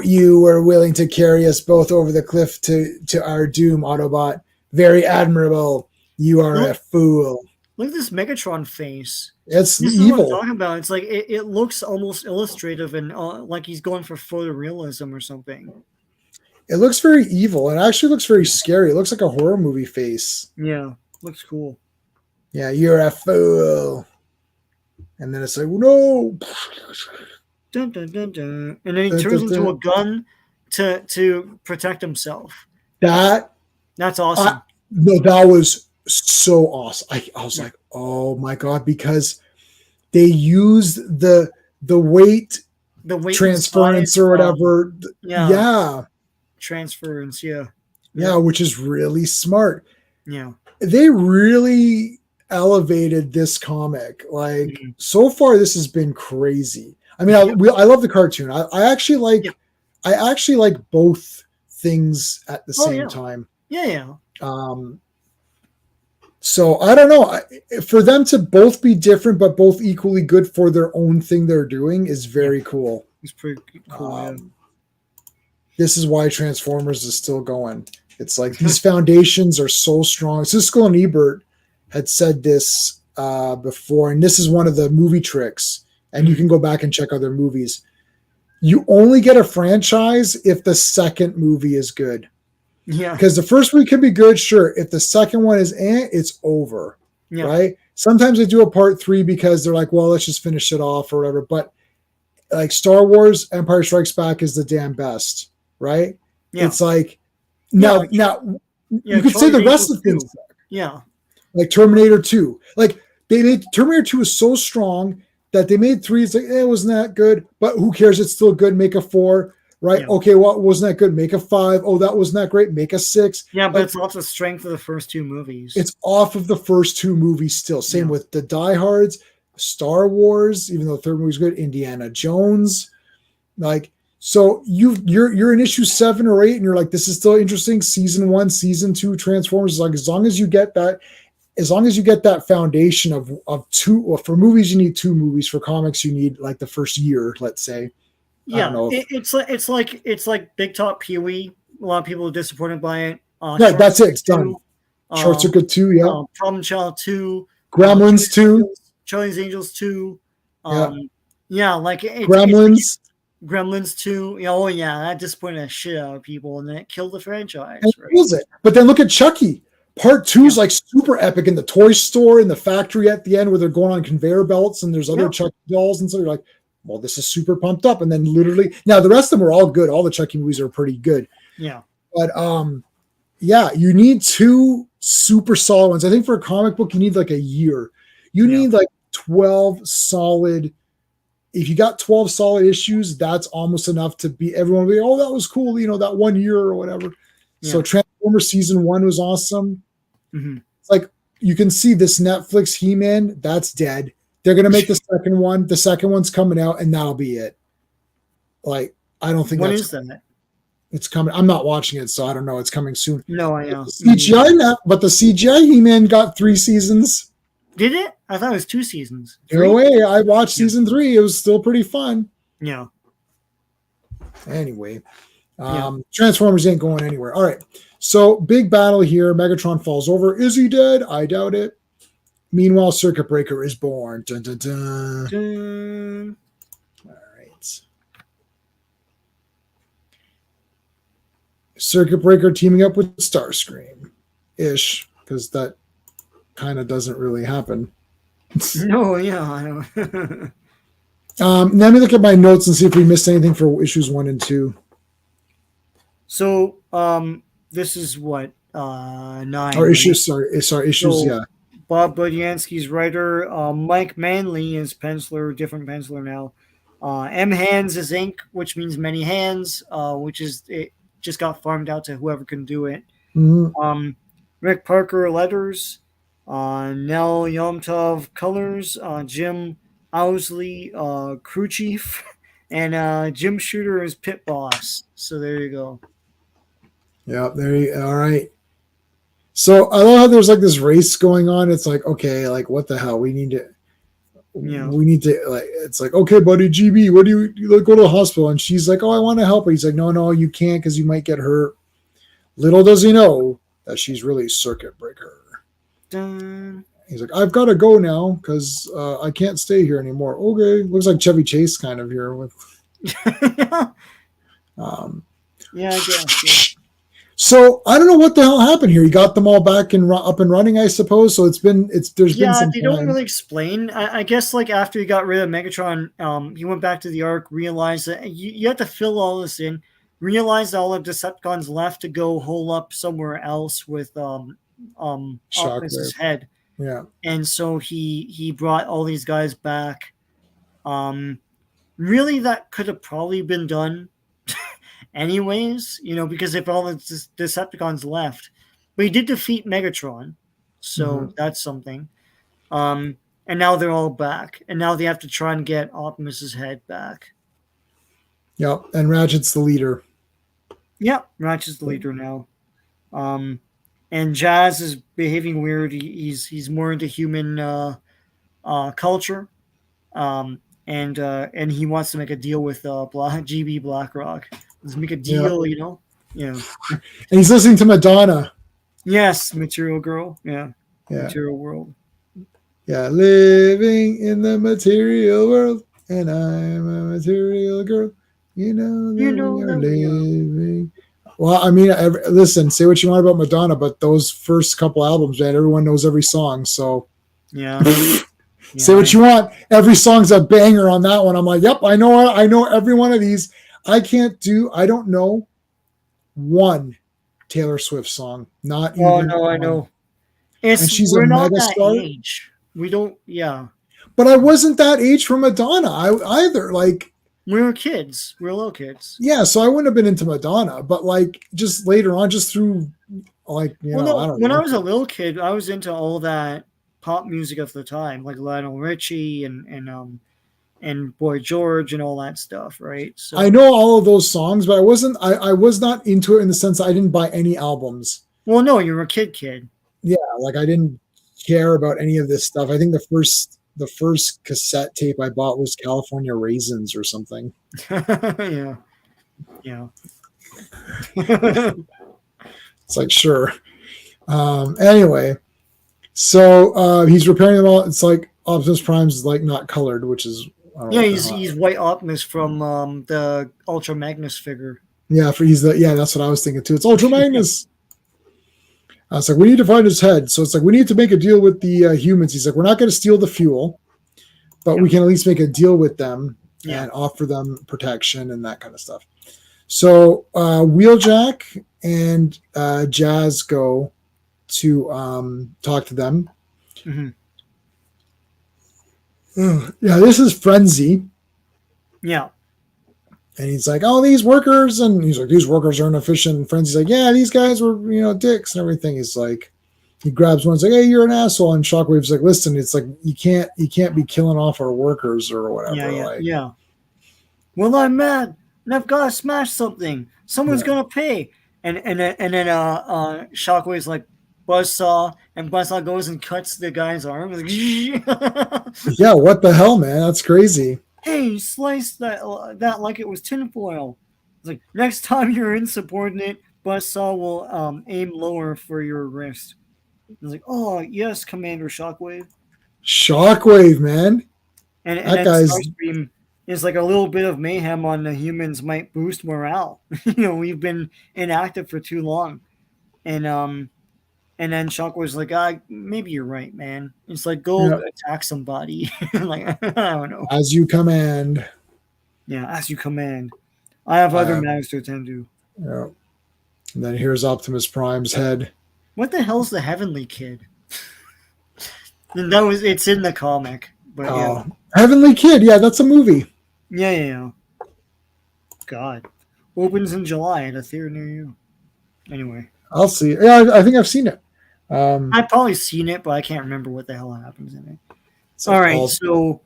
You were willing to carry us both over the cliff to our doom, Autobot. Very admirable. You are a Look, fool. look at this Megatron face. It's This is what I'm evil. talking about. It's like it looks almost illustrative and like he's going for photorealism or something. It looks very evil. It actually looks very scary. It looks like a horror movie face. Yeah, looks cool. Yeah, you're a fool. And then it's like, no. Dun, dun, dun, dun. And then he Dun, turns dun, into dun. a gun to protect himself. That That's awesome. no, that was so awesome. I was like, oh my god, because they used the weight The weight and transference size, or whatever. yeah, Yeah. transference. Yeah, Yeah, which is really smart. yeah. They really elevated this comic. Like Mhm. so far, this has been crazy. I mean, Yep. I love the cartoon. I actually like Yep. I actually like both things at the Oh same yeah, time. yeah. Um, so I don't know. For them to both be different but both equally good for their own thing they're doing is very cool. It's pretty cool. Yeah. This is why Transformers is still going. It's like these foundations are so strong. Siskel and Ebert had said this before, and this is one of the movie tricks. And you can go back and check other movies. You only get a franchise if the second movie is good. Yeah. Because the first one can be good, sure. If the second one is it's over, Yeah. right? Sometimes they do a part 3 because they're like, well, let's just finish it off or whatever. But like Star Wars, Empire Strikes Back is the damn best, right? Yeah. It's like now you could say the rest of the things, Yeah. like Terminator 2. Like they made Terminator 2 is so strong that they made 3. It's like, it wasn't that good, but who cares? It's still good. Make a 4. Right. Yeah. Okay. Well, wasn't that good? Make a 5. Oh, that wasn't that great. Make a 6. Yeah, but it's off the strength of the first 2 movies. It's off of the first 2 movies still. Same with the Die Hards, Star Wars, even though the third movie's good, Indiana Jones. Like, so you're in issue 7 or 8, and you're like, this is still interesting. Season 1, season 2, Transformers. Like, as long as you get that foundation of 2, well, for movies you need 2 movies. For comics you need like the first year, let's say. Yeah, it's like Big Top Pee-wee. A lot of people are disappointed by it. Right, that's it. It's done. Short Circuit 2, yeah. Problem Child 2. Gremlins 2. Charlie's Angels 2. Yeah, like Gremlins. Gremlins 2. Oh yeah, that disappointed the shit out of people, and then it killed the franchise. Right? Kills it. But then look at Chucky. Part 2 is like super epic in the toy store, in the factory at the end where they're going on conveyor belts and there's other Chucky dolls, and so you're like, well, this is super pumped up. And then literally, now the rest of them are all good. All the Chucky movies are pretty good. Yeah. But yeah, you need 2 super solid ones. I think for a comic book, you need like a year. You need like 12 solid. If you got 12 solid issues, that's almost enough to be everyone will be, oh, that was cool, that 1 year or whatever. Yeah. So Transformers season 1 was awesome. Mm-hmm. It's like you can see this Netflix He-Man, that's dead. They're going to make the second one. The second one's coming out, and that'll be it. Like, I don't think when is that? It's coming. I'm not watching it, so I don't know. It's coming soon. No, I know. CGI, but the CGI He-Man got 3 seasons. Did it? I thought it was 2 seasons. No way. I watched season 3. It was still pretty fun. Yeah. Anyway, Transformers ain't going anywhere. All right. So big battle here. Megatron falls over. Is he dead? I doubt it. Meanwhile, Circuit Breaker is born. Dun, dun, dun. Dun. All right. Circuit Breaker teaming up with Starscream-ish, because that kind of doesn't really happen. No, yeah, I know. Let me look at my notes and see if we missed anything for issues 1 and 2. So, this is what 9. Or issues, issues, so, yeah. Bob Budiansky's writer. Mike Manley is penciler, different penciler now. M. Hands is ink, which means many hands, which is it just got farmed out to whoever can do it. Mm-hmm. Rick Parker letters. Nell Yomtov colors. Jim Owsley crew chief, and Jim Shooter is pit boss. So there you go. Yeah, all right. So I love how there's like this race going on. It's like, okay, like what the hell? Yeah. We need to like. It's like, okay, buddy, GB, what do you like, go to the hospital? And she's like, oh, I want to help her. He's like, no, no, you can't because you might get hurt. Little does he know that she's really circuit breaker. Dun. He's like, I've got to go now because I can't stay here anymore. Okay, looks like Chevy Chase kind of here with. Um, Yeah, I guess. Yeah. so I don't know what the hell happened here. He got them all back and up and running, I suppose. So there's been Yeah, some they don't time. really explain. I guess like after he got rid of Megatron, he went back to the Ark, realized that you have to fill all this in, realized all of Decepticons left to go hole up somewhere else with Optimus's Shockwave. head, Yeah. and so he brought all these guys back. Really, that could have probably been done anyways, because if all the Decepticons left, but he did defeat Megatron, so that's something. And now they're all back, and now they have to try and get Optimus's head back. Yeah. And Ratchet's the leader. Yeah, Ratchet's the leader now. And Jazz is behaving weird. He's more into human culture. And he wants to make a deal with GB Blackrock. Let's make a Yeah. deal, Yeah. And he's listening to Madonna. Yes, Material Girl. Yeah. Yeah. Material World. Yeah. Living in the material world, and I'm a material girl. You know that we are that we are. living. Well, I mean, listen, say what you want about Madonna, but those first couple albums, man, everyone knows every song. So Yeah. say what you want. Every song's a banger on that one. I'm like, yep, I know every one of these. I don't know one Taylor Swift song. Not Oh even no, I one. know. And she's a We're not mega that star. age. We don't. Yeah, But I wasn't that age for Madonna either. Like, we were kids. We were little kids. yeah, so I wouldn't have been into Madonna, but like just later on, just through like, Well, I no. don't When I know. was a little kid, I was into all that pop music of the time, like Lionel Richie and Boy George and all that stuff, right? So I know all of those songs, but I was not into it in the sense I didn't buy any albums. Well, no, you were a kid. Yeah, like I didn't care about any of this stuff. I think the first cassette tape I bought was California Raisins or something. Yeah. It's like, sure. Anyway, so he's repairing them all. It's like Optimus Prime's is like not colored, which is I don't know Yeah, what the hell. he's White Optimus from the Ultra Magnus figure. Yeah, that's what I was thinking too. It's Ultra Magnus. I was like, we need to find his head. So it's like, we need to make a deal with the humans. He's like, we're not going to steal the fuel, but we can at least make a deal with them and offer them protection and that kind of stuff. So Wheeljack and Jazz go to talk to them. Mm-hmm. Yeah, this is Frenzy. Yeah. And he's like, oh, these workers. And he's like, these workers are inefficient. And Frenzy's like, yeah, these guys were, dicks and everything. He's like, he grabs one. He's like, hey, you're an asshole. And Shockwave's like, listen, it's like, you can't be killing off our workers or whatever. Yeah. Well, I'm mad and I've got to smash something. Someone's going to pay. And then Shockwave's like, Buzzsaw, and Buzzsaw goes and cuts the guy's arm. Like, yeah, what the hell, man? That's crazy. Hey, slice that like it was tinfoil. It's like, next time you're insubordinate, Buzzsaw will aim lower for your wrist. It's like, oh, yes, Commander Shockwave. Shockwave, man. And then Starscream is like a little bit of mayhem on the humans might boost morale. We've been inactive for too long. And then Shockwave's like, maybe you're right, man. It's like, go attack somebody. Like, I don't know. As you command. Yeah, as you command. I have other matters to attend to. Yeah. And then here's Optimus Prime's head. What the hell's the Heavenly Kid? It's in the comic. But yeah. Heavenly Kid, yeah, that's a movie. Yeah. God. Opens in July at a theater near you. Anyway. I'll see. Yeah, I think I've seen it. I've probably seen it, but I can't remember what the hell happens in it. All right, so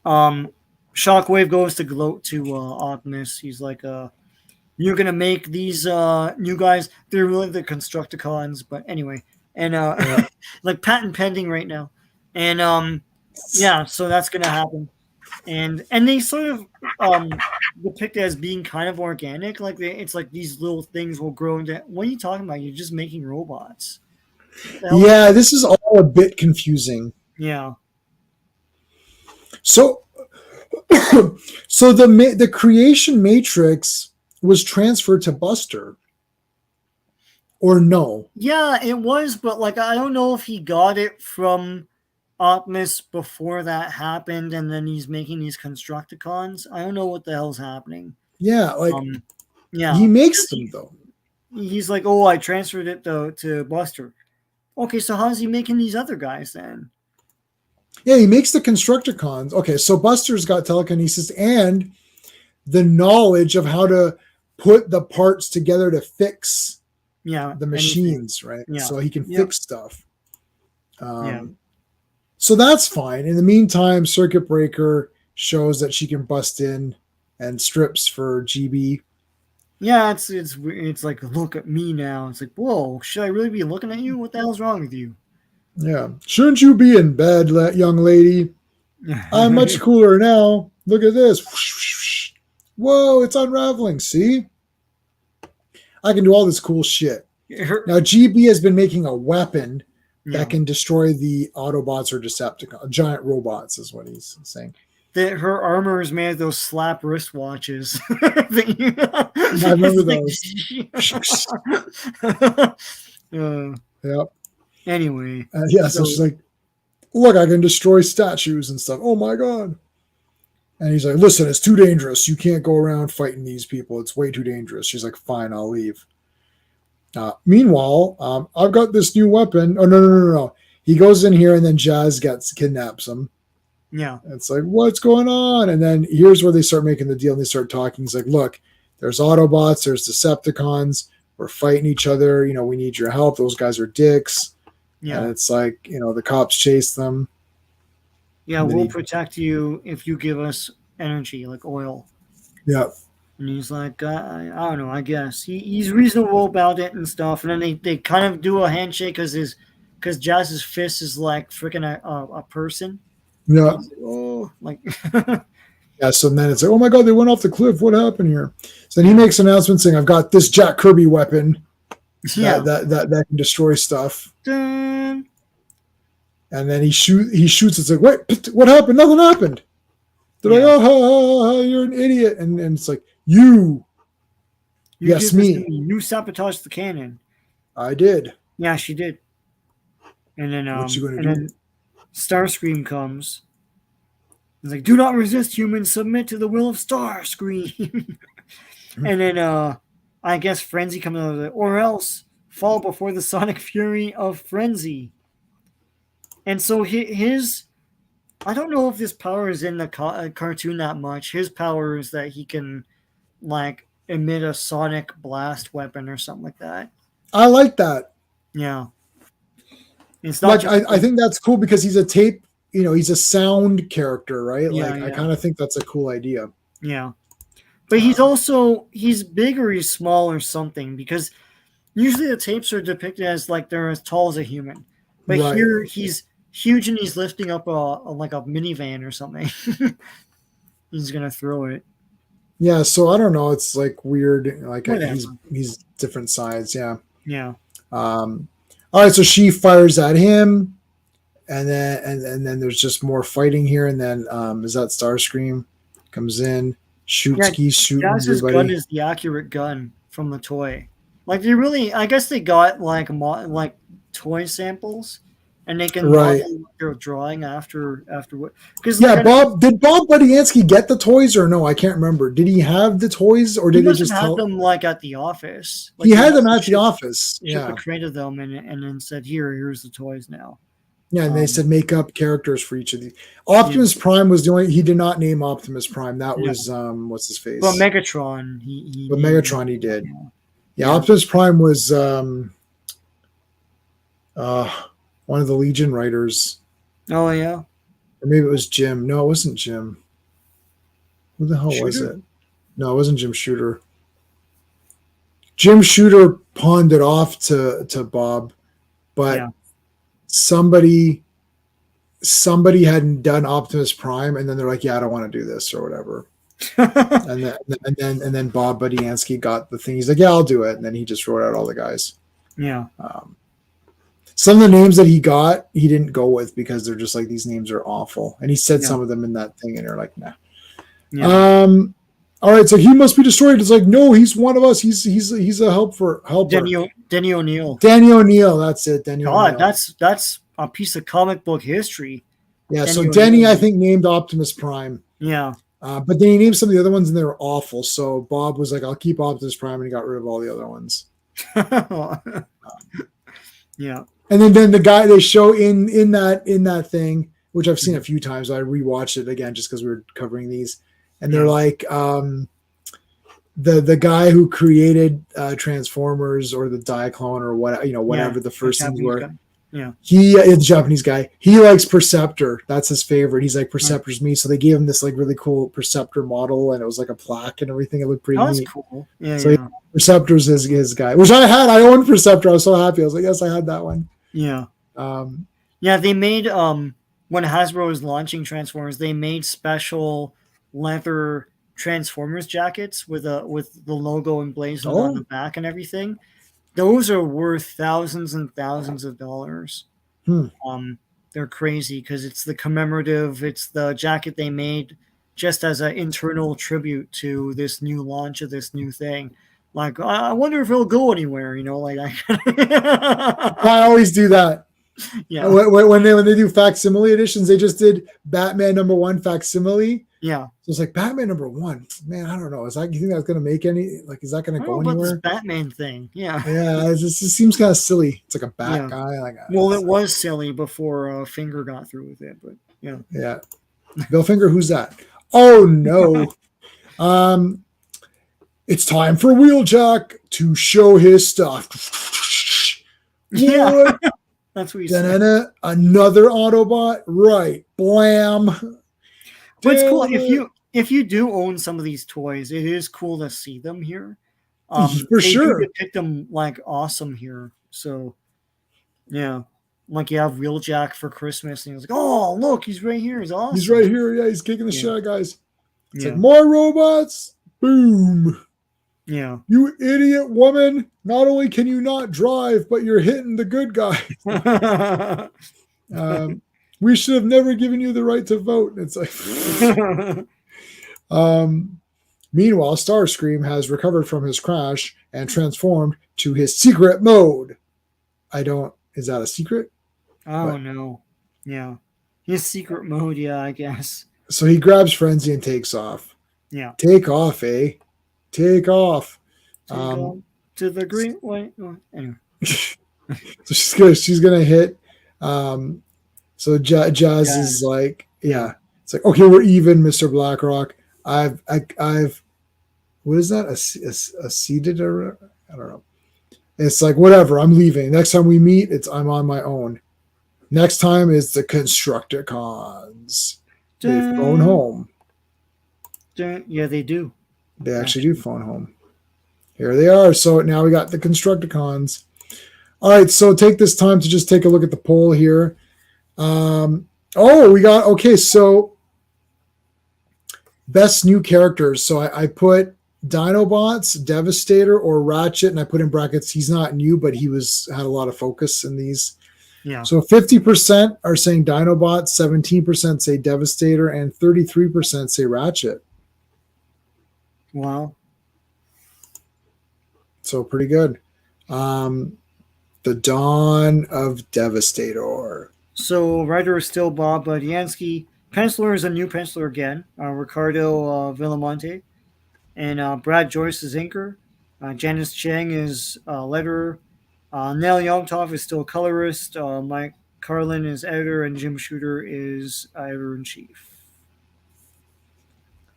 Shockwave goes to gloat to Optimus. He's like, you're going to make these new guys, they're really the Constructicons. But anyway, and Yeah. like patent pending right now, and yeah, so that's gonna happen, and they sort of depict it as being kind of organic, like it's like these little things will grow into. What are you talking about? You're just making robots. What the hell? Yeah, this is all a bit confusing. Yeah. So so the creation matrix was transferred to Buster, or no? Yeah, it was, but like I don't know if he got it from Optimus before that happened, and then he's making these Constructicons. I don't know what the hell's happening. Yeah, like Um, he yeah, makes because them though. he's like, oh, I transferred it to Buster. Okay, so how's he making these other guys then? Yeah, he makes the Constructicons. Okay, so Buster's got telekinesis and the knowledge of how to put the parts together to fix Yeah, the anything. machines, right? Yeah, So he can yep, fix stuff. yeah, So that's fine. In the meantime, Circuit Breaker shows that she can bust in and strips for GB. yeah. It's like look at me now. It's like whoa, should I really be looking at you? What the hell's wrong with you? Yeah. Shouldn't you be in bed, young lady? I'm much cooler now. Look at this. Whoa, it's unraveling. See? I can do all this cool shit. Now, GB has been making a weapon that can destroy the Autobots or Decepticons. Giant robots is what he's saying. That her armor is made of those slap wristwatches. I remember those. Yep. Anyway. Yeah, so she's like, look, I can destroy statues and stuff. Oh my God. And he's like, listen, it's too dangerous. You can't go around fighting these people. It's way too dangerous. She's like, fine, I'll leave. Meanwhile, I've got this new weapon. Oh, no. He goes in here and then Jazz kidnaps him. Yeah. It's like, what's going on? And then here's where they start making the deal and they start talking. He's like, look, there's Autobots, there's Decepticons. We're fighting each other. You know, we need your help. Those guys are dicks. Yeah. And it's like, you know, the cops chase them. Yeah, we'll protect you if you give us energy, like oil. Yeah. And he's like, I don't know, I guess. He's reasonable about it and stuff. And then they kind of do a handshake because Jazz's fist is like freaking a person. Yeah. Like, oh, like. Yeah, so then it's like, oh my God, they went off the cliff. What happened here? So then he makes an announcement saying, I've got this Jack Kirby weapon that can destroy stuff. Dun. And then he shoots. It's like, wait, what happened? Nothing happened. They're like, oh, you're an idiot. And it's like, you yes, me. You sabotaged the cannon. I did. Yeah, she did. And then, what you gonna do? Then Starscream comes. He's like, do not resist, humans. Submit to the will of Starscream. And then, I guess Frenzy comes out of it. Or else fall before the sonic fury of Frenzy. And so his... I don't know if this power is in the cartoon that much. His power is that he can, like, emit a sonic blast weapon or something like that. I like that. Yeah. It's not like, I think that's cool because he's a tape, you know, he's a sound character, right? Yeah, like, I kind of think that's a cool idea. Yeah. But he's big or he's small or something because usually the tapes are depicted as, like, they're as tall as a human. But here he's huge and he's lifting up like a minivan or something. He's gonna throw it. Yeah, so I don't know. It's like weird. Like he's different size. Yeah. Yeah. All right, so she fires at him, and then there's just more fighting here, and then is that Starscream comes in, shoots, he's shooting everybody. Gun is the accurate gun from the toy. Like they really, I guess they got like toy samples. And they can model their drawing after what? Because did Bob Budiansky get the toys or no? I can't remember. Did he have the toys or did they just have them like at the office? Like, he had them at the office. Yeah, created them and then said, here's the toys now. Yeah, and they said make up characters for each of these. Optimus Prime was the only. He did not name Optimus Prime. That was what's his face? But Megatron, Megatron he did. Yeah, Optimus Prime was one of the Legion writers. Oh, yeah? Or maybe it was Jim. No, it wasn't Jim. Who the hell was it? No, it wasn't Jim Shooter. Jim Shooter pawned it off to Bob. but Yeah. somebody hadn't done Optimus Prime, and then they're like, yeah, I don't want to do this or whatever. And then Bob Budiansky got the thing. He's like, yeah, I'll do it. And then he just wrote out all the guys. Yeah. Some of the names that he got, he didn't go with because they're just like, these names are awful. And he said some of them in that thing, and they're like, nah. Yeah. All right, so he must be destroyed. It's like, no, he's one of us. He's a helper. Denny O'Neil. Danny O'Neil, that's it. Danny God, O'Neil. that's a piece of comic book history. Yeah, so Denny, I think, named Optimus Prime. Yeah. But then he named some of the other ones, and they were awful. So Bob was like, I'll keep Optimus Prime, and he got rid of all the other ones. Yeah. And then the guy they show in that thing, which I've seen a few times. I rewatched it again just because we were covering these. And they're like, the guy who created Transformers or the Diaclone or whatever the first things were. Guy. Yeah. He is a Japanese guy. He likes Perceptor. That's his favorite. He's like, Perceptor's me. So they gave him this like really cool Perceptor model, and it was like a plaque and everything. It looked pretty neat. That's cool. Yeah. So Perceptor's his guy, which I had. I owned Perceptor. I was so happy. I was like, yes, I had that one. Yeah. Yeah, they made when Hasbro was launching Transformers, they made special leather Transformers jackets with the logo emblazoned on the back and everything. Those are worth thousands and thousands of dollars. They're crazy because it's the commemorative. It's the jacket they made just as an internal tribute to this new launch of this new thing. Like, I wonder if it'll go anywhere. Like I always do that. Yeah. When they do facsimile editions, they just did Batman #1 facsimile. Yeah. So it's like Batman #1. Man, I don't know. You think that's going to make any? Like, is that going to go anywhere? This Batman thing. Yeah. Yeah. It seems kind of silly. It's like a bat guy. Like, well, it was silly before Finger got through with it, but yeah. Yeah. Bill Finger, who's that? Oh no. It's time for Wheeljack to show his stuff. Yeah. That's what you said. Another Autobot, right? Blam. But it's cool if you do own some of these toys. It is cool to see them here. For sure, they depict them like awesome here. So, yeah, like you have Wheeljack for Christmas, and he's like, "Oh, look, he's right here. He's awesome. He's right here. Yeah, he's kicking the shit out of guys. It's like more robots. Boom. Yeah. You idiot woman. Not only can you not drive, but you're hitting the good guy. We should have never given you the right to vote. It's like, meanwhile, Starscream has recovered from his crash and transformed to his secret mode. Is that a secret? Oh, no. Yeah. His secret mode, yeah, I guess. So he grabs Frenzy and takes off. Yeah. Take off, eh? Take off. To the green way. Anyway. So she's gonna hit. So Jazz is like, yeah. It's like, okay, we're even, Mr. Blackrock. I've what is that? A seated or I don't know. It's like, whatever, I'm leaving. Next time we meet, I'm on my own. Next time is the Constructicons. They phone home. Yeah, they do. They actually do phone home. Here they are. So now we got the Constructicons. All right, so take this time to just take a look at the poll here. So best new characters. So I put Dinobots, Devastator, or Ratchet, and I put in brackets, he's not new, but he had a lot of focus in these. Yeah. So 50% are saying Dinobots, 17% say Devastator, and 33% say Ratchet. Wow. So pretty good. The Dawn of Devastator. So writer is still Bob Budiansky. Penciler is a new penciler again, Ricardo Villamonte. And Brad Joyce is inker. Janice Chang is letterer. Nell Yomtov is still colorist. Mike Carlin is editor. And Jim Shooter is editor-in-chief.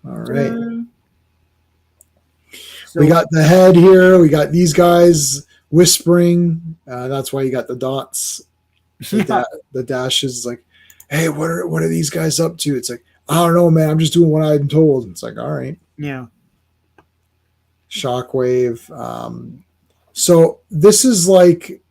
All right. So we got the head here. We got these guys whispering. That's why you got the dots. The dashes. Like, hey, what are these guys up to? It's like, I don't know, man. I'm just doing what I'm told. It's like, all right. Yeah. Shockwave. So this is like,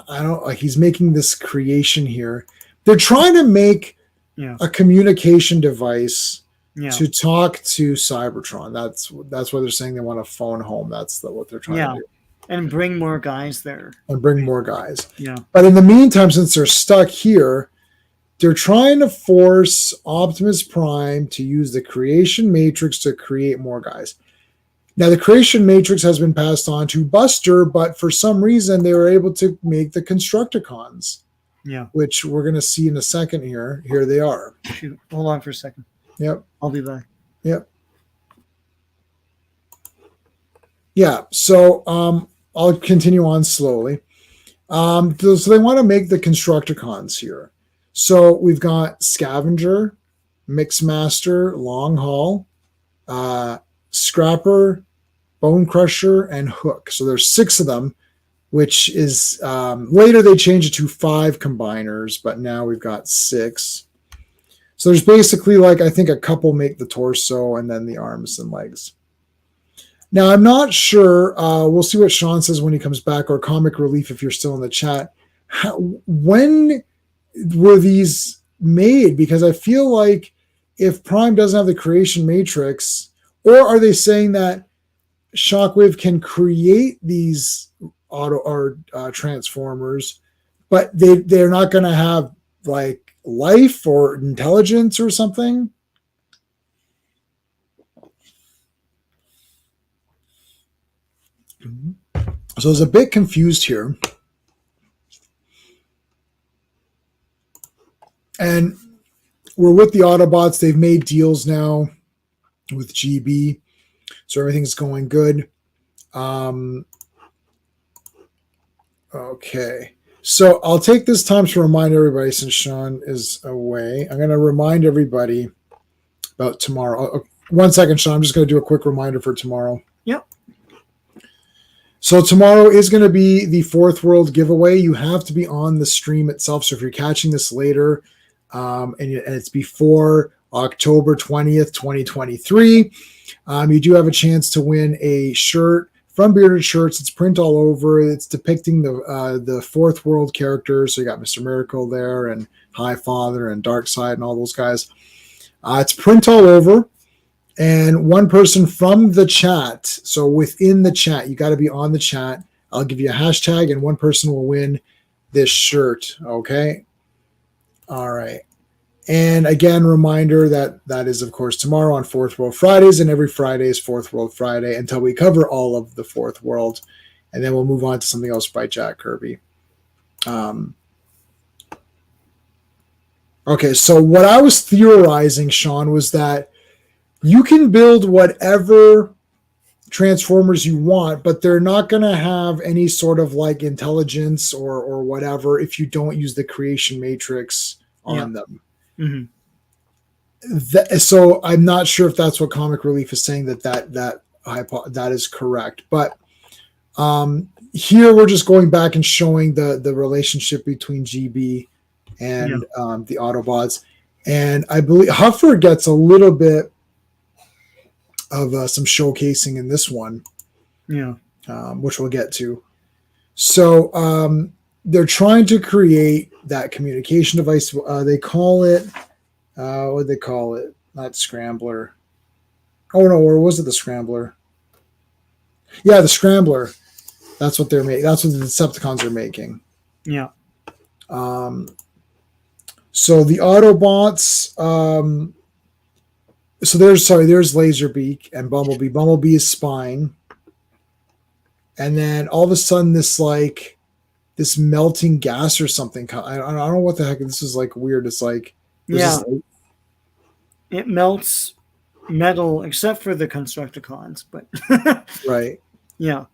I don't like. He's making this creation here. They're trying to make Yeah. a communication device Yeah. to talk to Cybertron. That's what they're saying. They want a phone home. That's what they're trying to Yeah. do, And bring more guys there. and bring more guys. Yeah. But in the meantime, since they're stuck here, they're trying to force Optimus Prime to use the creation matrix to create more guys. Now, the creation matrix has been passed on to Buster, but for some reason, they were able to make the Constructicons, Yeah. which we're going to see in a second here. Here they are. Shoot. Hold on for a second. Yep. I'll be back. Yep. Yeah. So I'll continue on slowly. So they want to make the Constructicons here. So we've got Scavenger, Mixmaster, Long Haul, Scrapper, Bone Crusher, and Hook. So there's 6 of them, which is later they changed it to 5 combiners, but now we've got 6. So there's basically like, I think a couple make the torso and then the arms and legs. Now, I'm not sure. We'll see what Sean says when he comes back, or Comic Relief if you're still in the chat. When were these made? Because I feel like if Prime doesn't have the creation matrix, or are they saying that Shockwave can create these auto or transformers, but they're not going to have like life or intelligence or something? So I was a bit confused here. And we're with the Autobots. They've made deals now with GB. So everything's going good. Okay. So I'll take this time to remind everybody, since Sean is away, I'm going to remind everybody about tomorrow. 1 second, Sean. I'm just going to do a quick reminder for tomorrow. Yep. So tomorrow is going to be the Fourth World giveaway. You have to be on the stream itself. So if you're catching this later, and it's before October 20th, 2023, you do have a chance to win a shirt from Bearded Shirts. It's print all over. It's depicting the Fourth World characters. So you got Mr. Miracle there, and High Father, and Darkseid, and all those guys. It's print all over. And one person from the chat, so within the chat, you got to be on the chat. I'll give you a hashtag, and one person will win this shirt. Okay. All right. And again, reminder that is, of course, tomorrow on Fourth World Fridays, and every Friday is Fourth World Friday until we cover all of the Fourth World. And then we'll move on to something else by Jack Kirby. Okay. So what I was theorizing, Sean, was that you can build whatever Transformers you want, but they're not going to have any sort of like intelligence or whatever if you don't use the creation matrix on them. Mm-hmm. So I'm not sure if that's what Comic Relief is saying, that is correct. But here we're just going back and showing the relationship between GB and the Autobots. And I believe Huffer gets a little bit of some showcasing in this one, which we'll get to. So they're trying to create that communication device. They call it, what do they call it? Not Scrambler. Oh no, or was it the Scrambler? Yeah, the Scrambler. That's what they're making. That's what the Decepticons are making. Yeah. So the Autobots. So there's Laserbeak and Bumblebee. Bumblebee is Spine. And then all of a sudden this melting gas or something. I don't know what the heck. This is like weird. It's like, it melts metal except for the Constructicons, but right. Yeah.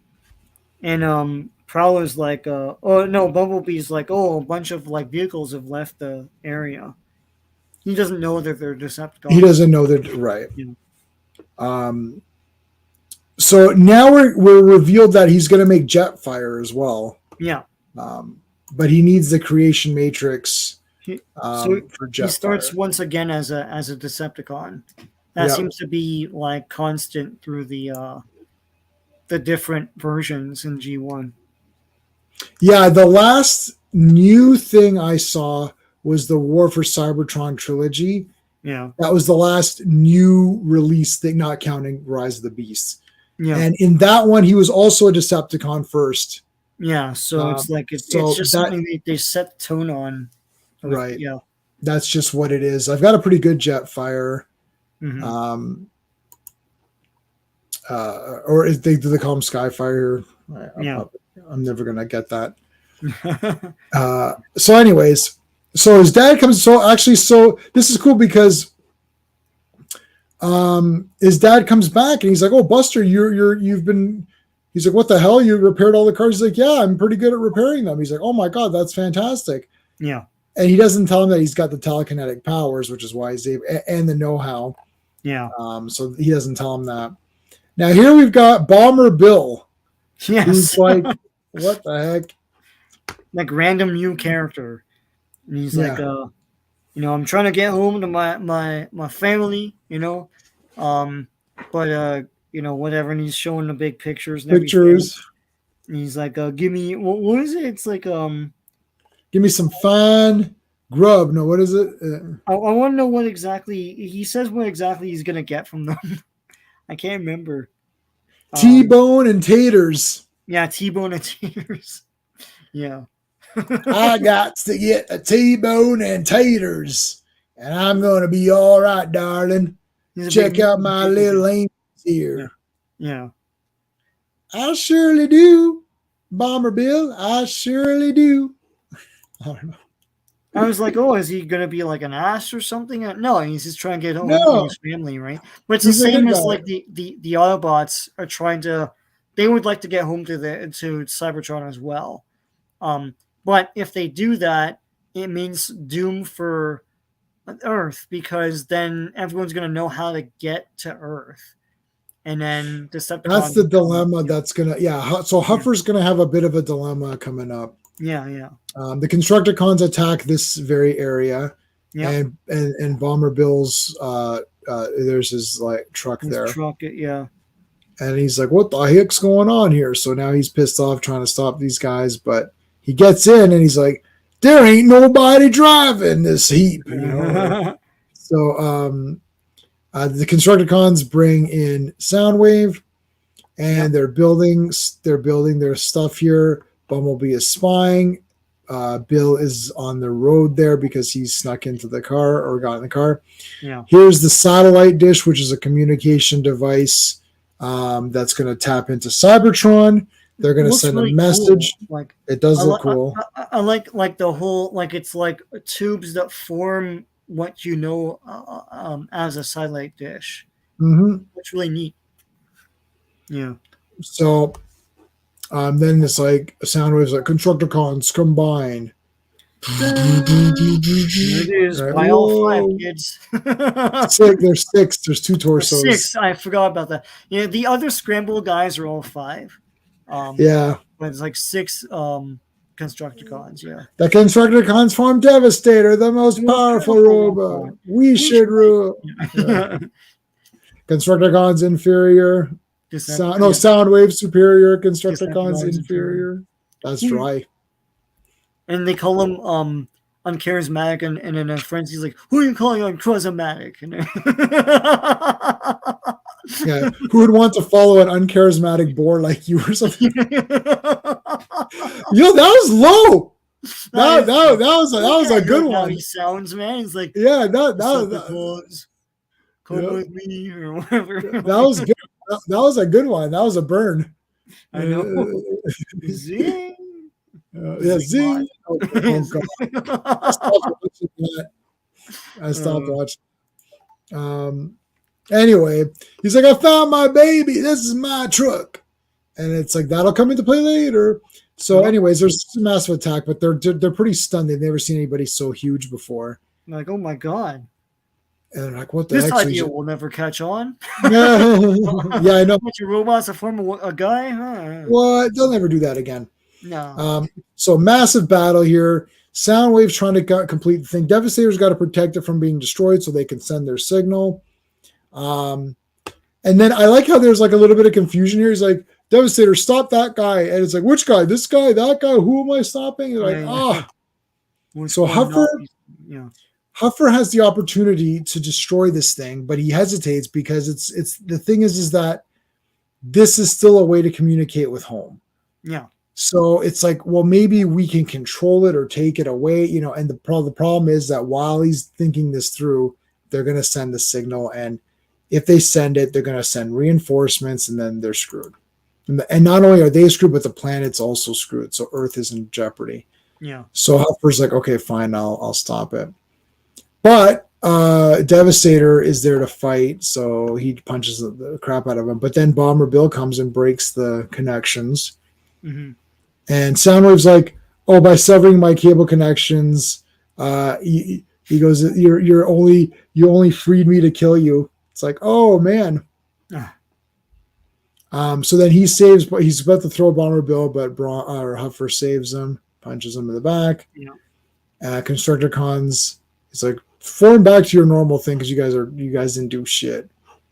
And Prowler's like Bumblebee's like, a bunch of like vehicles have left the area. He doesn't know that they're Decepticons. He doesn't know that, right. Yeah. So now we're revealed that he's going to make Jetfire as well. Yeah. But he needs the creation matrix so for Jetfire. He starts once again as a Decepticon. That seems to be like constant through the different versions in G1. Yeah, the last new thing I saw was the War for Cybertron trilogy. Yeah. That was the last new release thing, not counting Rise of the Beasts. Yeah. And in that one, he was also a Decepticon first. Yeah. So it's like it's So just that something they set the tone on. With, right, yeah. that's just what it is. I've got a pretty good Jetfire. Mm-hmm. Or do they call him Skyfire? Yeah. I'm never gonna get that. So anyways, so his dad comes. So this is cool because his dad comes back and he's like, "Oh, Buster, you've been." He's like, "What the hell? You repaired all the cars?" He's like, "Yeah, I'm pretty good at repairing them." He's like, "Oh my god, that's fantastic." Yeah. And he doesn't tell him that he's got the telekinetic powers, which is why he's able, and the know-how. Yeah. So he doesn't tell him that. Now here we've got Bomber Bill, Yes. who's like, "What the heck?" Like random new character, and he's like, Yeah. I'm trying to get home to my family, but whatever, and he's showing the big pictures and everything. And he's like, give me what is it? It's like give me some fine grub. No, what is it? I want to know what exactly he says. What exactly he's gonna get from them? I can't remember. T-bone and taters. Yeah, T-bone and taters. Yeah. I got to get a T-bone and taters, and I'm gonna be all right, darling. Check out my little angels here. Yeah. I surely do, Bomber Bill. I surely do. I don't know. I was like, oh, is he going to be like an ass or something? No, he's just trying to get home to his family, right? But it's the same as like the Autobots are trying to, they would like to get home to Cybertron as well. But if they do that, it means doom for Earth, because then everyone's going to know how to get to Earth. And then Decepticons. That's the dilemma that's going to, so Huffer's going to have a bit of a dilemma coming up. Yeah. The Constructicons attack this very area, and Bomber Bill's there's his like truck there. And he's like, "What the heck's going on here?" So now he's pissed off trying to stop these guys, but he gets in and he's like, "There ain't nobody driving this heap," So the Constructicons bring in Soundwave, and they're building their stuff here. Bumblebee is spying. Bill is on the road there because he's snuck into the car or got in the car. Yeah. Here's the satellite dish, which is a communication device that's going to tap into Cybertron. They're going to send really a message. Cool. Like, it does look cool. I like the whole, like it's like tubes that form what you know as a satellite dish. Mm-hmm. It's really neat. Yeah. So then it's like Soundwave's like Constructicons combine. It is right. By all 5 kids. There's 6. There's 2 torsos. 6. I forgot about that. Yeah, the other Scramble guys are all 5. But it's like 6 Constructicons. Yeah. The Constructicons form Devastator, the most powerful robot. We should rule. Yeah. Constructicons inferior. Soundwave superior, Constructicons inferior. That's dry. And they call him uncharismatic, and in a frenzy, he's like, "Who are you calling uncharismatic?" Yeah, who would want to follow an uncharismatic boar like you or something? That was low. That was a good one. How he sounds, man. He's like, that come with me or whatever. That was good. That was a good one. That was a burn. I know. Zing. Zing. Oh God. I stopped watching. Anyway, he's like, I found my baby. This is my truck. And it's like, that'll come into play later. So anyways, there's a massive attack, but they're pretty stunned. They've never seen anybody so huge before. Like, oh my God. And they're like, what the heck? This idea will never catch on. Yeah, I know. Bunch of robots that form a guy? Huh? What? They'll never do that again. No. So massive battle here. Soundwave's trying to complete the thing. Devastator's got to protect it from being destroyed so they can send their signal. And then I like how there's like a little bit of confusion here. He's like, Devastator, stop that guy. And it's like, which guy? This guy? That guy? Who am I stopping? And like, ah. So Yeah. Huffer has the opportunity to destroy this thing, but he hesitates because it's the thing is that this is still a way to communicate with home. Yeah. So it's like, well, maybe we can control it or take it away, and the problem is that while he's thinking this through, they're going to send the signal. And if they send it, they're going to send reinforcements and then they're screwed. And not only are they screwed, but the planet's also screwed. So Earth is in jeopardy. Yeah. So Huffer's like, okay, fine, I'll stop it. But Devastator is there to fight, so he punches the crap out of him. But then Bomber Bill comes and breaks the connections. Mm-hmm. And Soundwave's like, oh, by severing my cable connections, he goes, you only freed me to kill you. It's like, oh man. So then he's about to throw Bomber Bill, but Huffer saves him, punches him in the back. Yeah. Constructicons, he's like, form back to your normal thing because you guys didn't do shit.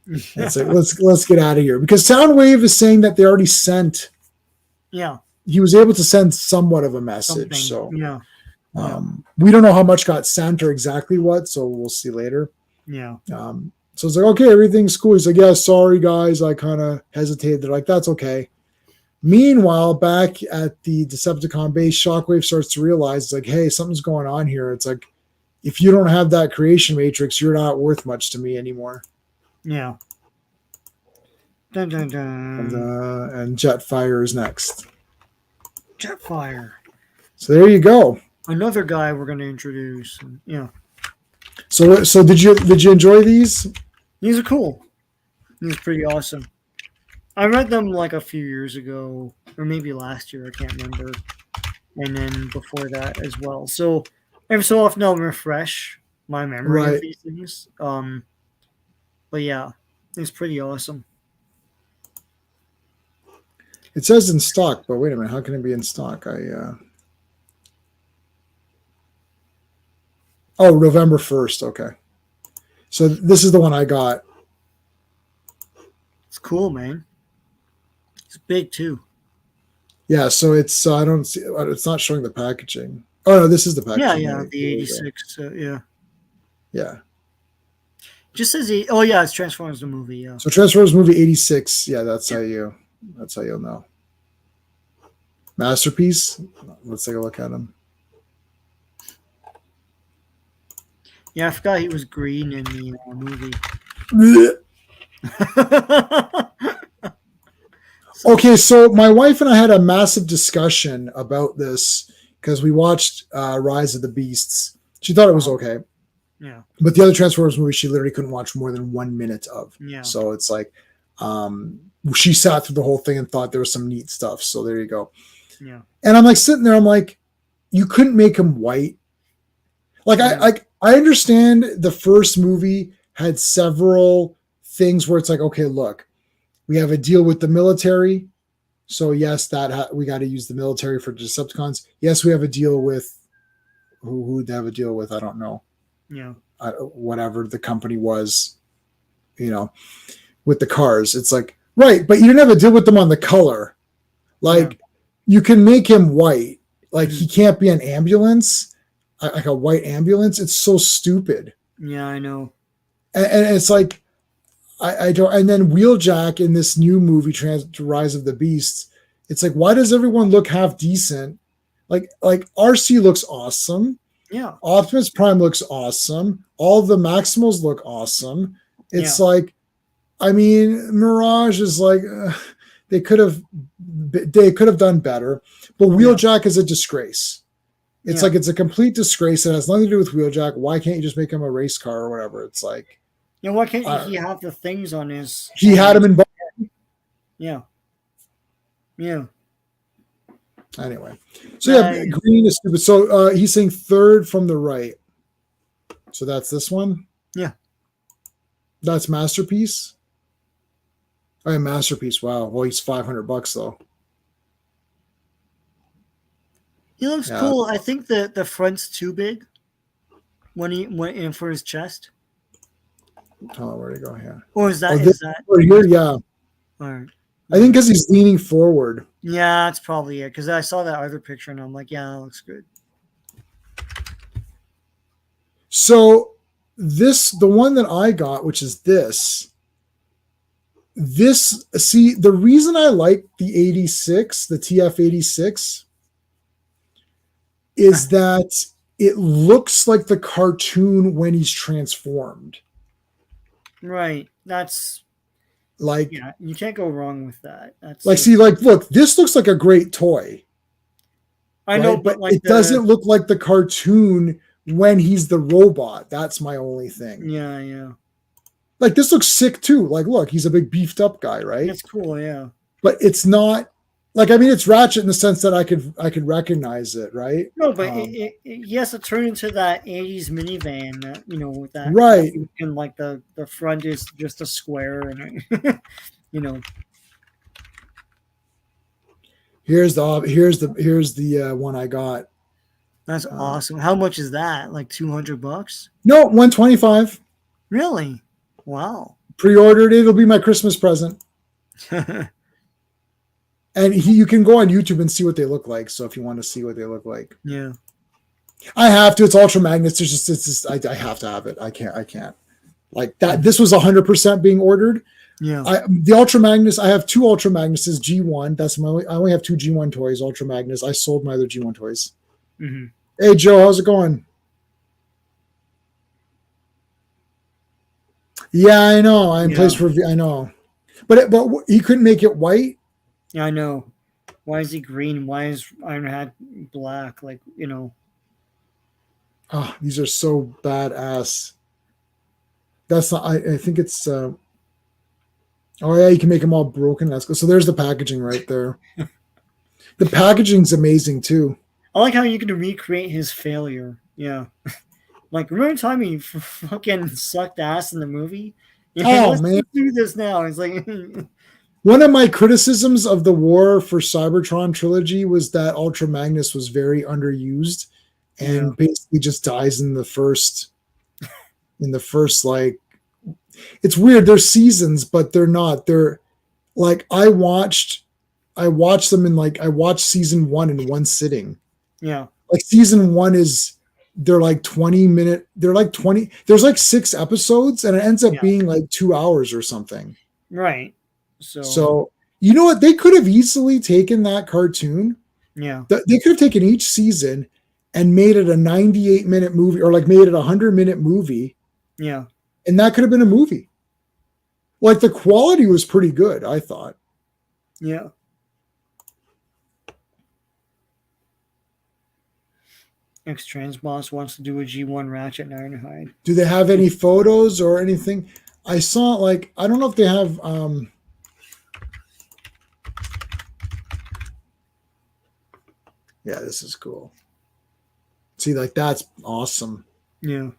It's like, let's get out of here, because Soundwave is saying that they already sent. Yeah. He was able to send somewhat of a message. Something. So we don't know how much got sent or exactly what, so we'll see later. Yeah. So it's like, okay, everything's cool. He's like, yeah, sorry guys, I kind of hesitated. They're like, that's okay. Meanwhile, back at the Decepticon base, Shockwave starts to realize, it's like, hey, something's going on here. It's like, if you don't have that creation matrix, you're not worth much to me anymore. Yeah. Dun, dun, dun. And Jetfire is next. Jetfire. So there you go. Another guy we're going to introduce. Yeah. So did you enjoy these? These are cool. These are pretty awesome. I read them like a few years ago, or maybe last year. I can't remember. And then before that as well. So every so often I'll refresh my memory of these things. But yeah, it's pretty awesome. It says in stock, but wait a minute, how can it be in stock? Oh, November 1st. Okay. So this is the one I got. It's cool, man. It's big too. Yeah, so it's I don't see, it's not showing the packaging. Oh no, this is the packaging. Yeah, the 86. Yeah. Yeah. Just says it's Transformers the movie. Yeah. So Transformers movie 86. Yeah, that's how you'll know. Masterpiece. Let's take a look at him. Yeah, I forgot he was green in the movie. Okay, so my wife and I had a massive discussion about this because we watched Rise of the Beasts. She thought it was okay. Yeah. But the other Transformers movie, she literally couldn't watch more than 1 minute of. Yeah. So it's like she sat through the whole thing and thought there was some neat stuff. So there you go. Yeah. And I'm like sitting there, I'm like, you couldn't make him white. Like I understand the first movie had several things where it's like, okay, look, we have a deal with the military. So yes, we got to use the military for Decepticons. Yes, we have a deal with who would have a deal with? I don't know. Yeah. Whatever the company was, with the cars. It's like, right, but you didn't have a deal with them on the color. Like you can make him white. Like he can't be an ambulance, like a white ambulance. It's so stupid. Yeah, I know. And it's like, I don't. And then Wheeljack in this new movie, Rise of the Beasts, it's like, why does everyone look half decent? Like RC looks awesome. Yeah. Optimus Prime looks awesome. All the Maximals look awesome. It's like, I mean, Mirage is like, they could have done better. But Wheeljack is a disgrace. It's like, it's a complete disgrace. It has nothing to do with Wheeljack. Why can't you just make him a race car or whatever? It's like, why can't he have the things on his? He had him in both. Yeah. Yeah. Anyway, so green is stupid. So he's saying third from the right. So that's this one. Yeah. That's Masterpiece. Oh, yeah, Masterpiece. Wow. Well, he's $500 though. He looks cool. I think the front's too big when he went in for his chest. Oh, where'd he go here? Or is that? Here, yeah. All right. I think because he's leaning forward. Yeah, that's probably it. Because I saw that other picture and I'm like, yeah, that looks good. So the one that I got, which is this, see, the reason I like the 86, the TF 86, is that it looks like the cartoon when he's transformed. Right. That's Like, yeah. You can't go wrong with that. That's like, just. see, like, look, this looks like a great toy, I know, right? but But like it doesn't look like the cartoon when he's the robot. That's my only thing. yeah, yeah. Like, this looks sick too. Like, look, he's a big beefed up guy, right? That's cool. Yeah. But it's not like, I mean, it's Ratchet in the sense that I could recognize it, right? No, but he has to turn into that '80s minivan. That, with that Right. and like the front is just a square, and you know. Here's the one I got. That's awesome. How much is that? Like $200? No, 125. Really? Wow. Pre-ordered it. It'll be my Christmas present. And you can go on YouTube and see what they look like. So if you want to see what they look like, Yeah. I have to. It's Ultra Magnets. I have to have it. I can't. Like that. This was 100% being ordered. Yeah. The Ultra Magnus. I have two Ultra Magnuses G1. I only have two G1 toys. Ultra Magnus. I sold my other G1 toys. Mm-hmm. Hey Joe, how's it going? Yeah, I know. I'm placed for. I know, but he couldn't make it white. Yeah, I know. Why is he green? Why is Ironhead black? Like, Oh, these are so badass. That's not. I think it's. Oh yeah, you can make them all broken. That's good. So there's the packaging right there. The packaging's amazing too. I like how you can recreate his failure. Yeah. Like, remember the time he fucking sucked ass in the movie? Yeah, Oh man, let's do this now. It's like, one of my criticisms of the War for Cybertron trilogy was that Ultra Magnus was very underused and basically just dies in the first. Like, it's weird. They're seasons, but they're not. They're like I watched them in I watched season 1 in one sitting. yeah. Like season 1 is they're like 20-minute. They're like 20. There's like 6 episodes, and it ends up being like 2 hours or something. Right. So you know what? They could have easily taken that cartoon. Yeah. They could have taken each season and made it a 98-minute movie, or like made it a 100-minute movie. Yeah. And that could have been a movie. Like the quality was pretty good, I thought. Yeah. X-Trans Boss wants to do a G1 Ratchet and Ironhide. Do they have any photos or anything? I saw I don't know if they have yeah, this is cool. See, like that's awesome. Yeah.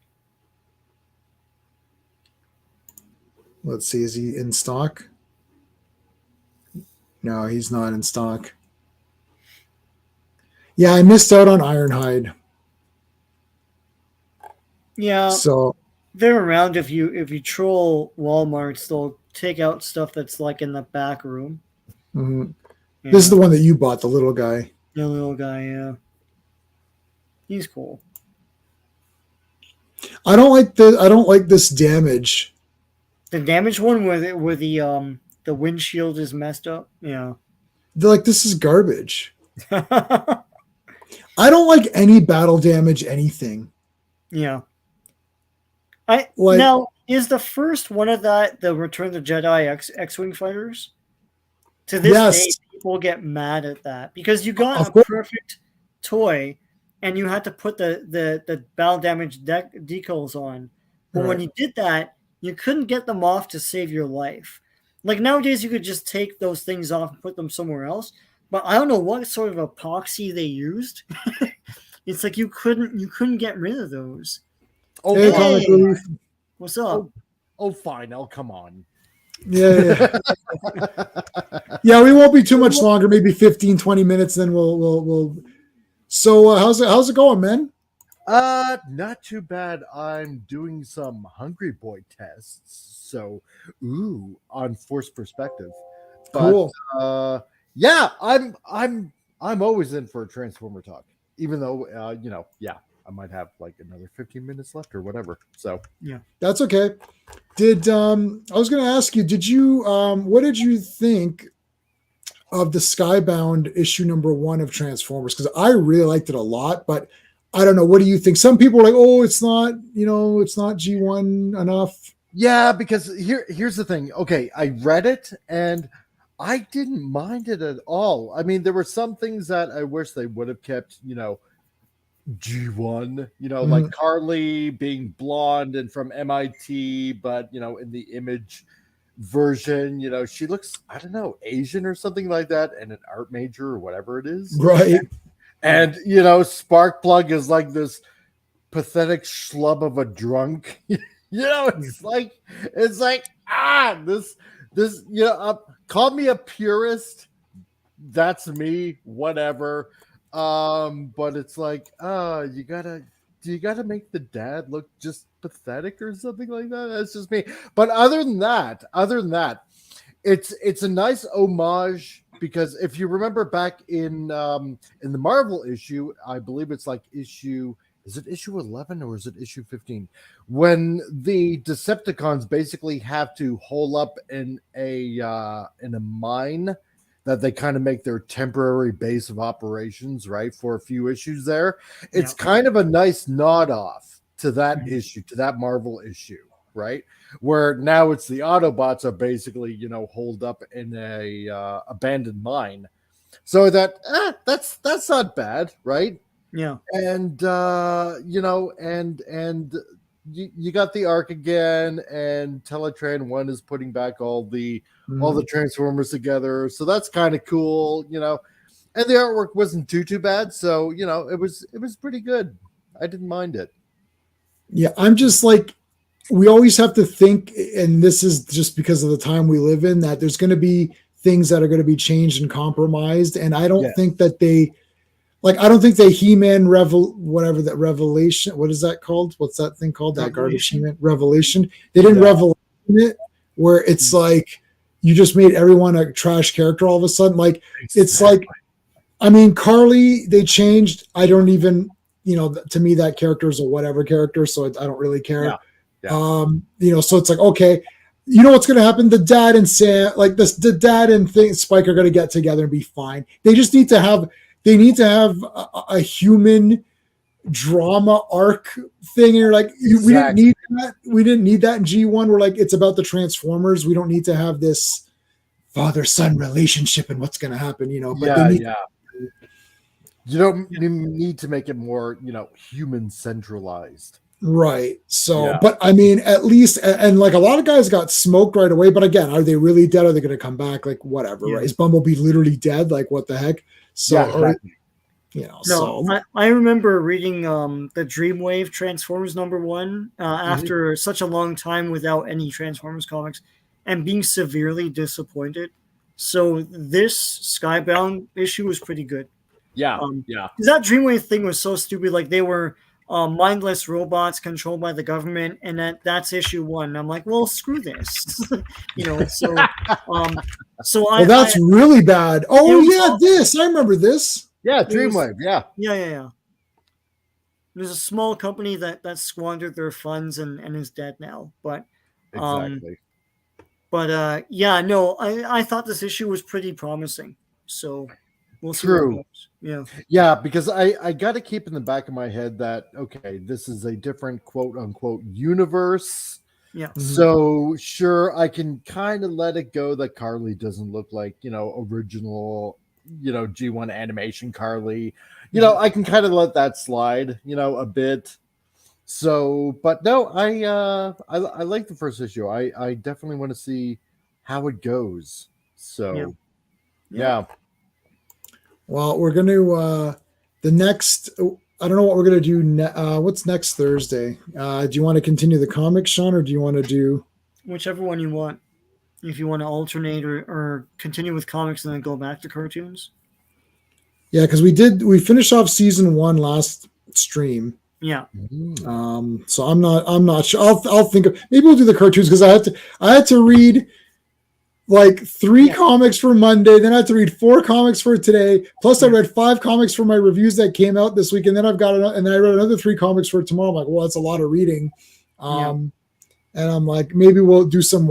Let's see, is he in stock? No, he's not in stock. Yeah, I missed out on Ironhide. Yeah. So they're around if you troll Walmart, they'll take out stuff that's like in the back room. mm-hmm. This is the one that you bought, the little guy. The little guy, yeah. He's cool. I don't like this damage. The damaged one where the windshield is messed up. Yeah. They're like, this is garbage. I don't like any battle damage anything. Yeah. Now, is the first one of that the Return of the Jedi X-Wing fighters? To this day, people get mad at that because you got a perfect toy and you had to put the battle damage decals on. But when you did that, you couldn't get them off to save your life. Like nowadays, you could just take those things off and put them somewhere else. But I don't know what sort of epoxy they used. It's like you couldn't get rid of those. Oh, hey, what's up? Oh, fine. Oh, come on. Yeah. Yeah, we won't be too much longer. Maybe 15, 20 minutes. Then we'll. So how's it going, man? Not too bad. I'm doing some Hungry Boy tests. So, on Force Perspective. Cool. Yeah, I'm always in for a Transformer talk, even though I might have like another 15 minutes left or whatever. So That's okay. Did I was going to ask you? Did you what did you think of the Skybound issue #1 of Transformers? Because I really liked it a lot, but I don't know. What do you think? Some people are like, "Oh, it's not, it's not G1 enough." yeah, because here's the thing. Okay, I read it and I didn't mind it at all. I mean, there were some things that I wish they would have kept, G1, like Carly being blonde and from MIT, but in the Image version, she looks, I don't know, Asian or something like that, and an art major or whatever it is. Right. And Sparkplug is like this pathetic schlub of a drunk. It's like this call me a purist. That's me, whatever. But it's like, you gotta make the dad look just pathetic or something like that. That's just me. But other than that, it's a nice homage, because if you remember back in the Marvel issue, I believe it's like is it issue 11 or is it issue 15, when the Decepticons basically have to hole up in a mine that they kind of make their temporary base of operations, right, for a few issues there. It's kind of a nice nod off to that issue, to that Marvel issue, right? Where now it's the Autobots are basically, holed up in a abandoned mine. So that's not bad, right? Yeah. And you got the arc again, and Teletran 1 is putting back all the Transformers together, so that's kind of cool, and the artwork wasn't too bad, so it was pretty good. I didn't mind it. Yeah, I'm just like, we always have to think, and this is just because of the time we live in, that there's going to be things that are going to be changed and compromised, and I don't think that I don't think the He-Man whatever that Revelation, what is that called? What's that thing called? That garbage He-Man Revelation. They didn't revelation it, where it's like you just made everyone a trash character all of a sudden. Like, it's like, I mean, Carly, they changed. I don't even, to me, that character is a whatever character, so I don't really care. So it's like, okay, you know what's going to happen? The dad and Sam, like the dad and Spike are going to get together and be fine. They just need to have a human drama arc thing. And you're like, we didn't need that. We didn't need that in G1. We're like, it's about the Transformers. We don't need to have this father-son relationship and what's going to happen, But you don't need to make it more, human centralized. Right. So, but I mean, at least, and like a lot of guys got smoked right away. But again, are they really dead? Are they going to come back? Like, whatever. Right? Is Bumblebee literally dead? Like, what the heck? So, I remember reading the Dreamwave Transformers #1 after such a long time without any Transformers comics, and being severely disappointed. So this Skybound issue was pretty good. Because that Dreamwave thing was so stupid. Like, they were mindless robots controlled by the government, and that's issue 1. I'm like, well, screw this. That's really bad. Oh this, I remember this. Yeah, Dreamwave. Yeah. There's a small company that squandered their funds and is dead now. But exactly. I thought this issue was pretty promising. So we'll see. True. Yeah, because I got to keep in the back of my head that, okay, this is a different quote unquote universe. Yeah. So sure, I can kind of let it go that Carly doesn't look like, original, G1 animation Carly. I can kind of let that slide, a bit. So, but no, I like the first issue. I definitely want to see how it goes. So, yeah. Well, we're going to the next. I don't know what we're going to do. What's next Thursday? Do you want to continue the comics, Sean, or do you want to do whichever one you want? If you want to alternate or continue with comics and then go back to cartoons. Yeah, because we finished off season 1 last stream. Yeah. So I'm not sure. I'll think of, maybe we'll do the cartoons, because I had to read like 3 comics for Monday. Then I had to read 4 comics for today. Plus, I read 5 comics for my reviews that came out this week, and then and then I read another 3 comics for tomorrow. I'm like, well, that's a lot of reading. And I'm like, maybe we'll do some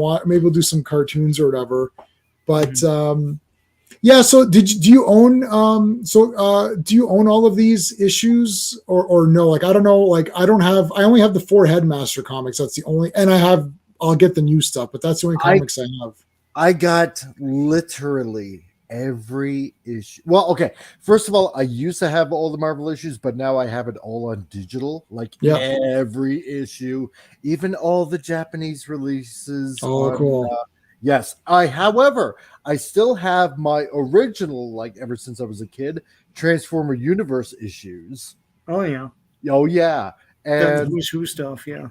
cartoons or whatever. But yeah. So do you own do you own all of these issues or no? Like I don't know. Like I only have the 4 Headmaster comics. That's the only, and I'll get the new stuff, but that's the only comics I have. I got literally every issue. Well, okay. First of all, I used to have all the Marvel issues, but now I have it all on digital. Like every issue, even all the Japanese releases. Oh, cool. Yes. However, I still have my original, like ever since I was a kid, Transformer Universe issues. Oh yeah. Oh yeah. And Who's Who stuff, yeah.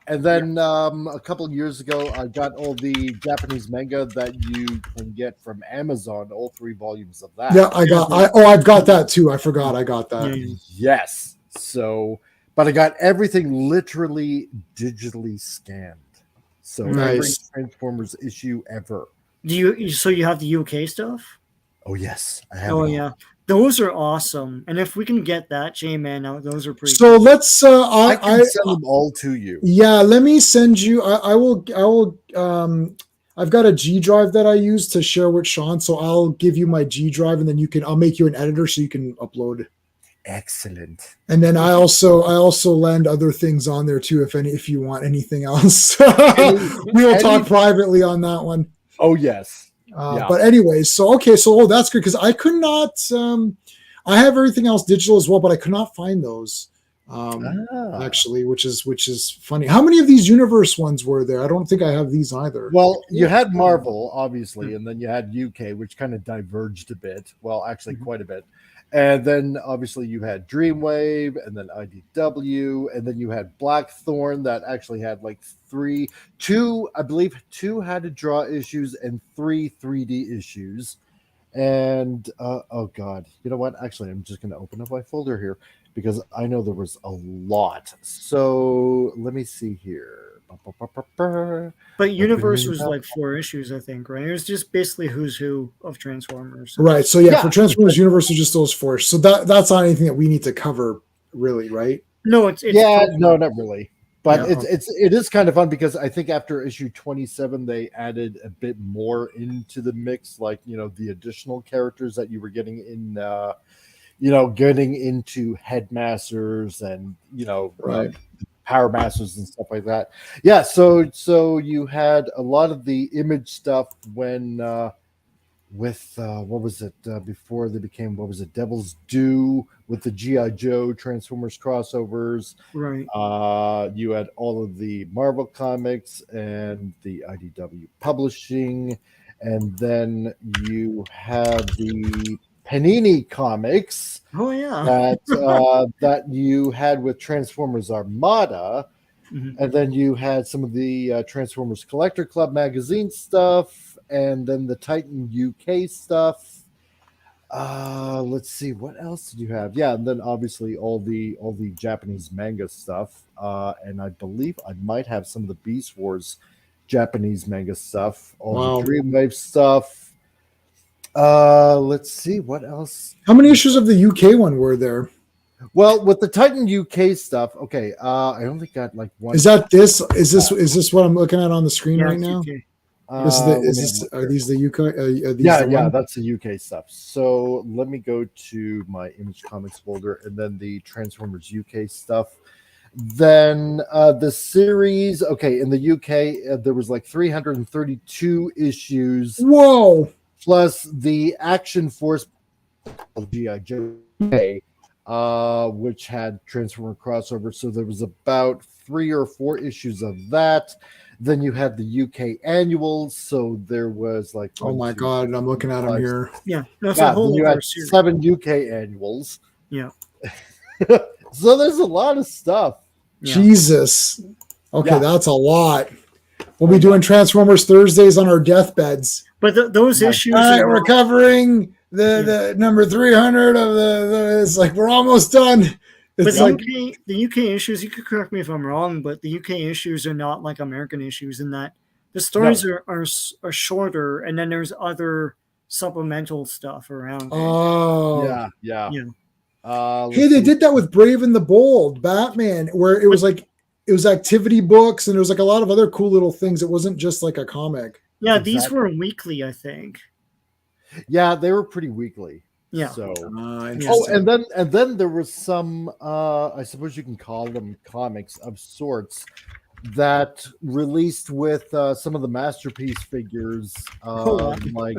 And then a couple of years ago, I got all the Japanese manga that you can get from Amazon, all 3 volumes of that. Yeah, I've got that too. I forgot I got that. Yes. So, but I got everything literally digitally scanned. So every Transformers issue ever. So you have the UK stuff? Oh yes, I have. Oh yeah. Those are awesome, and if we can get that J-Man out, those are pretty. So cool. Let's. I can send them all to you. Yeah, let me send you. I will. I've got a G drive that I use to share with Sean, so I'll give you my G drive, and then I'll make you an editor so you can upload. Excellent. And then I also land other things on there too, if you want anything else. We will talk privately on that one. Oh yes. But anyways, so that's good because I could not. I have everything else digital as well, but I could not find those actually, which is funny. How many of these universe ones were there? I don't think I have these either. Well, you had Marvel obviously, and then you had UK, which kind of diverged a bit. Well, actually, quite a bit. And then obviously you had Dreamwave, and then IDW, and then you had Blackthorn that actually had like 2 had to draw issues and 3 3D issues. And oh god, you know what? Actually, I'm just going to open up my folder here because I know there was a lot. So let me see here. But Universe was like 4 issues, I think, right? It was just basically who's who of Transformers. Right. So for Transformers Universe, it's just those 4. So that's not anything that we need to cover, really, right? No, it's no, not really. But it is kind of fun because I think after issue 27, they added a bit more into the mix, like the additional characters that you were getting in, getting into Headmasters and Power Masters and stuff like that. Yeah, so you had a lot of the Image stuff when with what was it before they became Devil's Due with the G.I. Joe Transformers crossovers. Right. You had all of the Marvel comics and the IDW publishing, and then you have the Panini comics. Oh yeah. that you had with Transformers Armada, and then you had some of the Transformers Collector Club magazine stuff, and then the Titan UK stuff. Let's see, what else did you have? Yeah, and then obviously all the Japanese manga stuff, and I believe I might have some of the Beast Wars Japanese manga stuff, all the Dreamwave stuff. Let's see what else. How many issues of the UK one were there? Well, with the Titan UK stuff, okay. I only got like 1. Is that this? Is this what I'm looking at on the screen right now? UK. Are these the UK? Yeah, that's the UK stuff. So let me go to my Image Comics folder, and then the Transformers UK stuff. Then the series, okay, in the UK, there was like 332 issues. Whoa! Plus the Action Force of G.I. Joe, which had Transformer crossover. So there was about 3 or 4 issues of that. Then you had the UK annuals. So there was like... Oh my God, I'm looking at them here. Yeah. No, then you had 7 UK annuals. Yeah. So there's a lot of stuff. Yeah. Jesus. Okay, that's a lot. We'll be doing Transformers Thursdays on our deathbeds. But those issues... we're covering the number 300 of it's like we're almost done. It's but the UK issues, you could correct me if I'm wrong, but the UK issues are not like American issues in that The stories are shorter, and then there's other supplemental stuff around it. Oh, Yeah. Yeah. Hey, they did that with Brave and the Bold, Batman, where it was like it was activity books and there was like a lot of other cool little things. It wasn't just like a comic. Yeah, these were weekly, I think. Yeah, they were pretty weekly. Yeah. So Interesting. and then there was some I suppose you can call them comics of sorts that released with some of the masterpiece figures, wow. like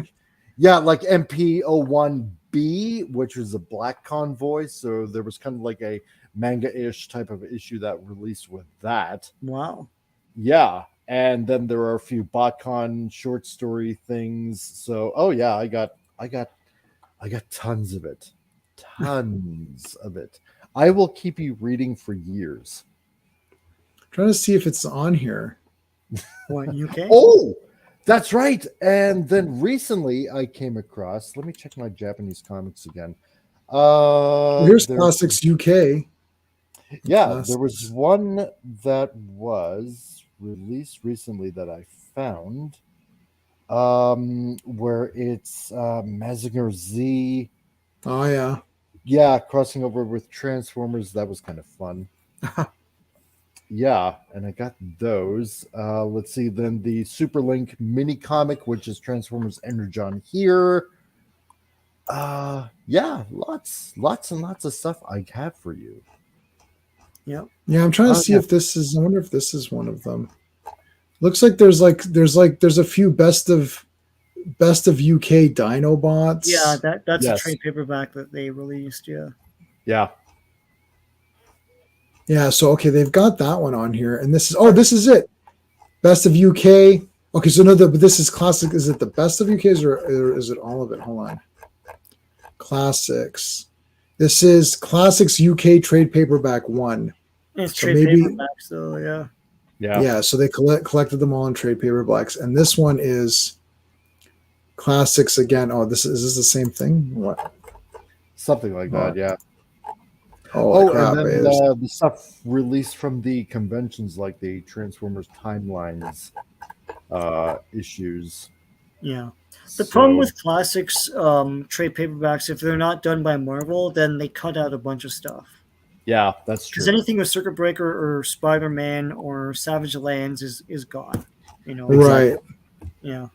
MP01B, which was a Black Convoy. So there was kind of like a manga-ish type of issue that released with that. Wow. Yeah, and then there are a few BotCon short story things. So I got tons of it, tons of it. I will keep you reading for years. Trying to see if it's on here. What, UK? Oh, that's right. And then recently I came across, let me check my Japanese comics again. Here's Classics UK. Yeah, Classics. there was one that was released recently that I found, where it's Mazinger Z. Oh, yeah. Yeah, crossing over with Transformers. That was kind of fun. Yeah, and I got those. Let's see, then the Superlink mini comic, which is Transformers Energon here. Yeah, lots and lots of stuff I have for you. Yep. Yeah, I'm trying to see if this is. I wonder if this is one of them. Looks like there's a few best of UK Dinobots. Yeah, that's a trade paperback that they released. Yeah. Yeah. Yeah. So okay, they've got that one on here, and this is it. Best of UK. Okay, so no, but this is classic. Is it the best of UK's or is it all of it? Hold on. Classics. This is Classics UK trade paperback 1. It's so trade paperbacks, though. Yeah. Yeah. So they collected them all in trade paperbacks, and this one is Classics again. Oh, is this the same thing? What? Something like that. Yeah. Crap, and then the stuff released from the conventions, like the Transformers Timelines issues. Yeah. The problem with Classics trade paperbacks, if they're not done by Marvel, then they cut out a bunch of stuff. Yeah, that's true. Because anything with Circuit Breaker or Spider-Man or Savage Lands is gone. Right. Yeah.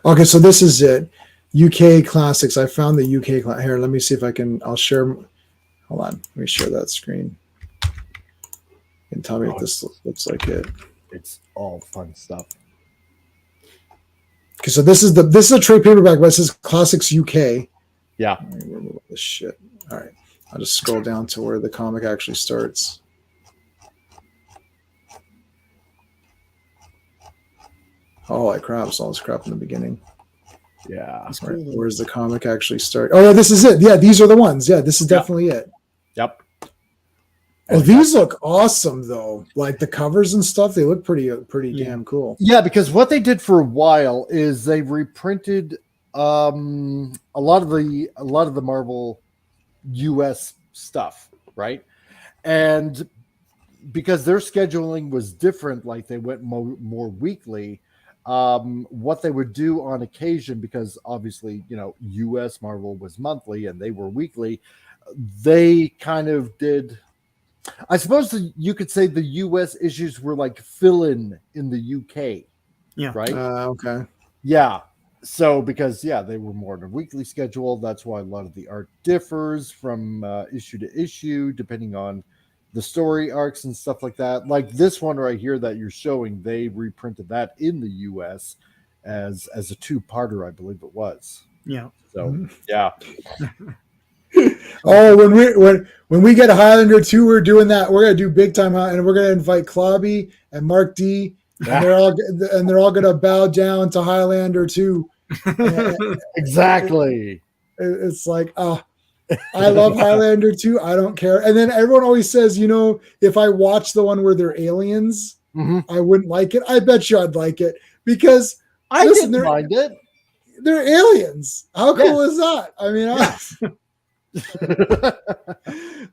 Okay, so this is it. UK Classics. I found the UK here. Let me see if I can. I'll share. Hold on. Let me share that screen. You can tell me if this looks like it. It's all fun stuff. Okay, so this is a trade paperback, but this is Classics UK. Yeah. Let me remove this shit. All right. I'll just scroll down to where the comic actually starts. Holy crap, it's all this crap in the beginning. Yeah. Right. Where's the comic actually start? Oh, yeah, this is it. Yeah, these are the ones. Yeah, this is definitely it. Yep. Oh, these look awesome, though. Like the covers and stuff, they look pretty damn cool. Yeah, because what they did for a while is they reprinted a lot of the Marvel US stuff, right? And because their scheduling was different, like they went more weekly, what they would do on occasion, because obviously, US Marvel was monthly and they were weekly, they kind of did, I suppose you could say the US issues were like fill-in the UK. Yeah. Right? Okay. Yeah. So because they were more on a weekly schedule, that's why a lot of the art differs from issue to issue, depending on the story arcs and stuff like that. Like this one right here that you're showing, they reprinted that in the US as a 2-parter, I believe it was. Yeah. So yeah. Oh, when we get Highlander 2, we're doing that. We're gonna do big time, and we're gonna invite Clobby and Mark D. And they're all gonna bow down to Highlander 2. Exactly. It's like, I love Highlander 2. I don't care. And then everyone always says, if I watch the one where they're aliens, I wouldn't like it. I bet you I'd like it because I didn't mind it. They're aliens. How cool is that? I mean,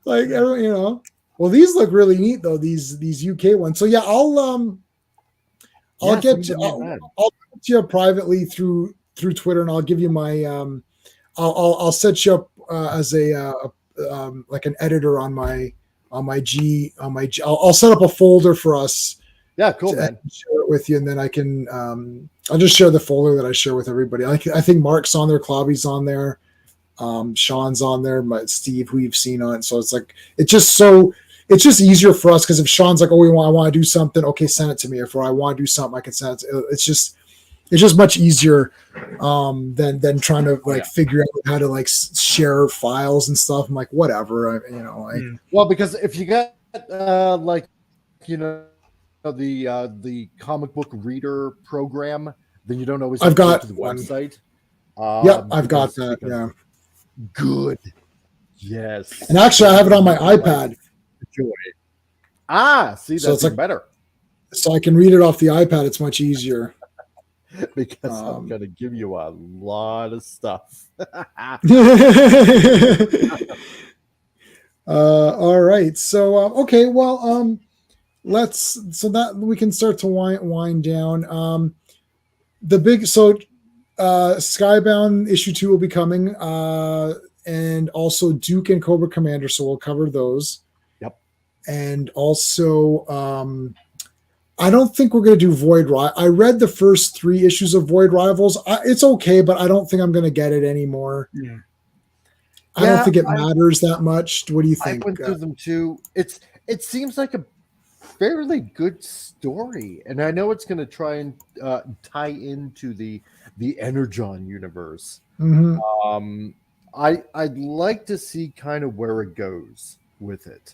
like everyone, well, these look really neat though. These UK ones. So yeah, I'll Yeah, get send to, them my bad. I'll talk to you privately through Twitter, and I'll give you my I'll set you up as a like an editor on my I'll set up a folder for us Yeah, cool, to man. share it with you, and then I can I'll just share the folder that I share with everybody. I think Mark's on there, Clobby's on there, Sean's on there, Steve, who you've seen on. So it's just easier for us because if Sean's like, oh, I want to do something, okay, send it to me. If I want to do something, I can send it. It's just much easier than trying to figure out how to share files and stuff. I'm like, whatever, Well, because if you got the comic book reader program, then you don't always I've got to the one. website. I've got that. Yeah, good. Yes, and actually, I have it on my iPad. Enjoy. See, So that's it's better. So I can read it off the iPad. It's much easier. Because I'm going to give you a lot of stuff. All right. So, okay. Well, so that we can start to wind down. Skybound issue 2 will be coming, and also Duke and Cobra Commander. So we'll cover those. Yep. And also, I don't think we're going to do Void Rivals. I read the first 3 issues of Void Rivals. It's okay, but I don't think I'm going to get it anymore. Yeah. I don't think it matters that much. What do you think? I went through them too. It seems like a fairly good story, and I know it's going to try and tie into the Energon universe. Mm-hmm. I'd like to see kind of where it goes with it.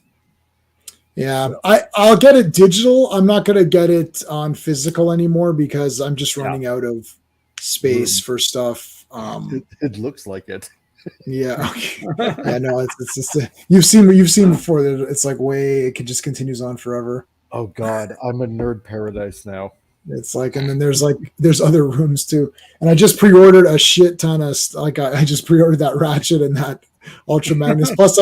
Yeah, so. I'll get it digital. I'm not going to get it on physical anymore because I'm just running out of space for stuff. It looks like it. Yeah. Yeah. No, it's just you've seen before that it's like it just continues on forever. Oh God, I'm a nerd paradise now. It's like, and then there's other rooms too. And I just pre-ordered a shit ton of I just pre-ordered that Ratchet and that Ultra Magnus. Plus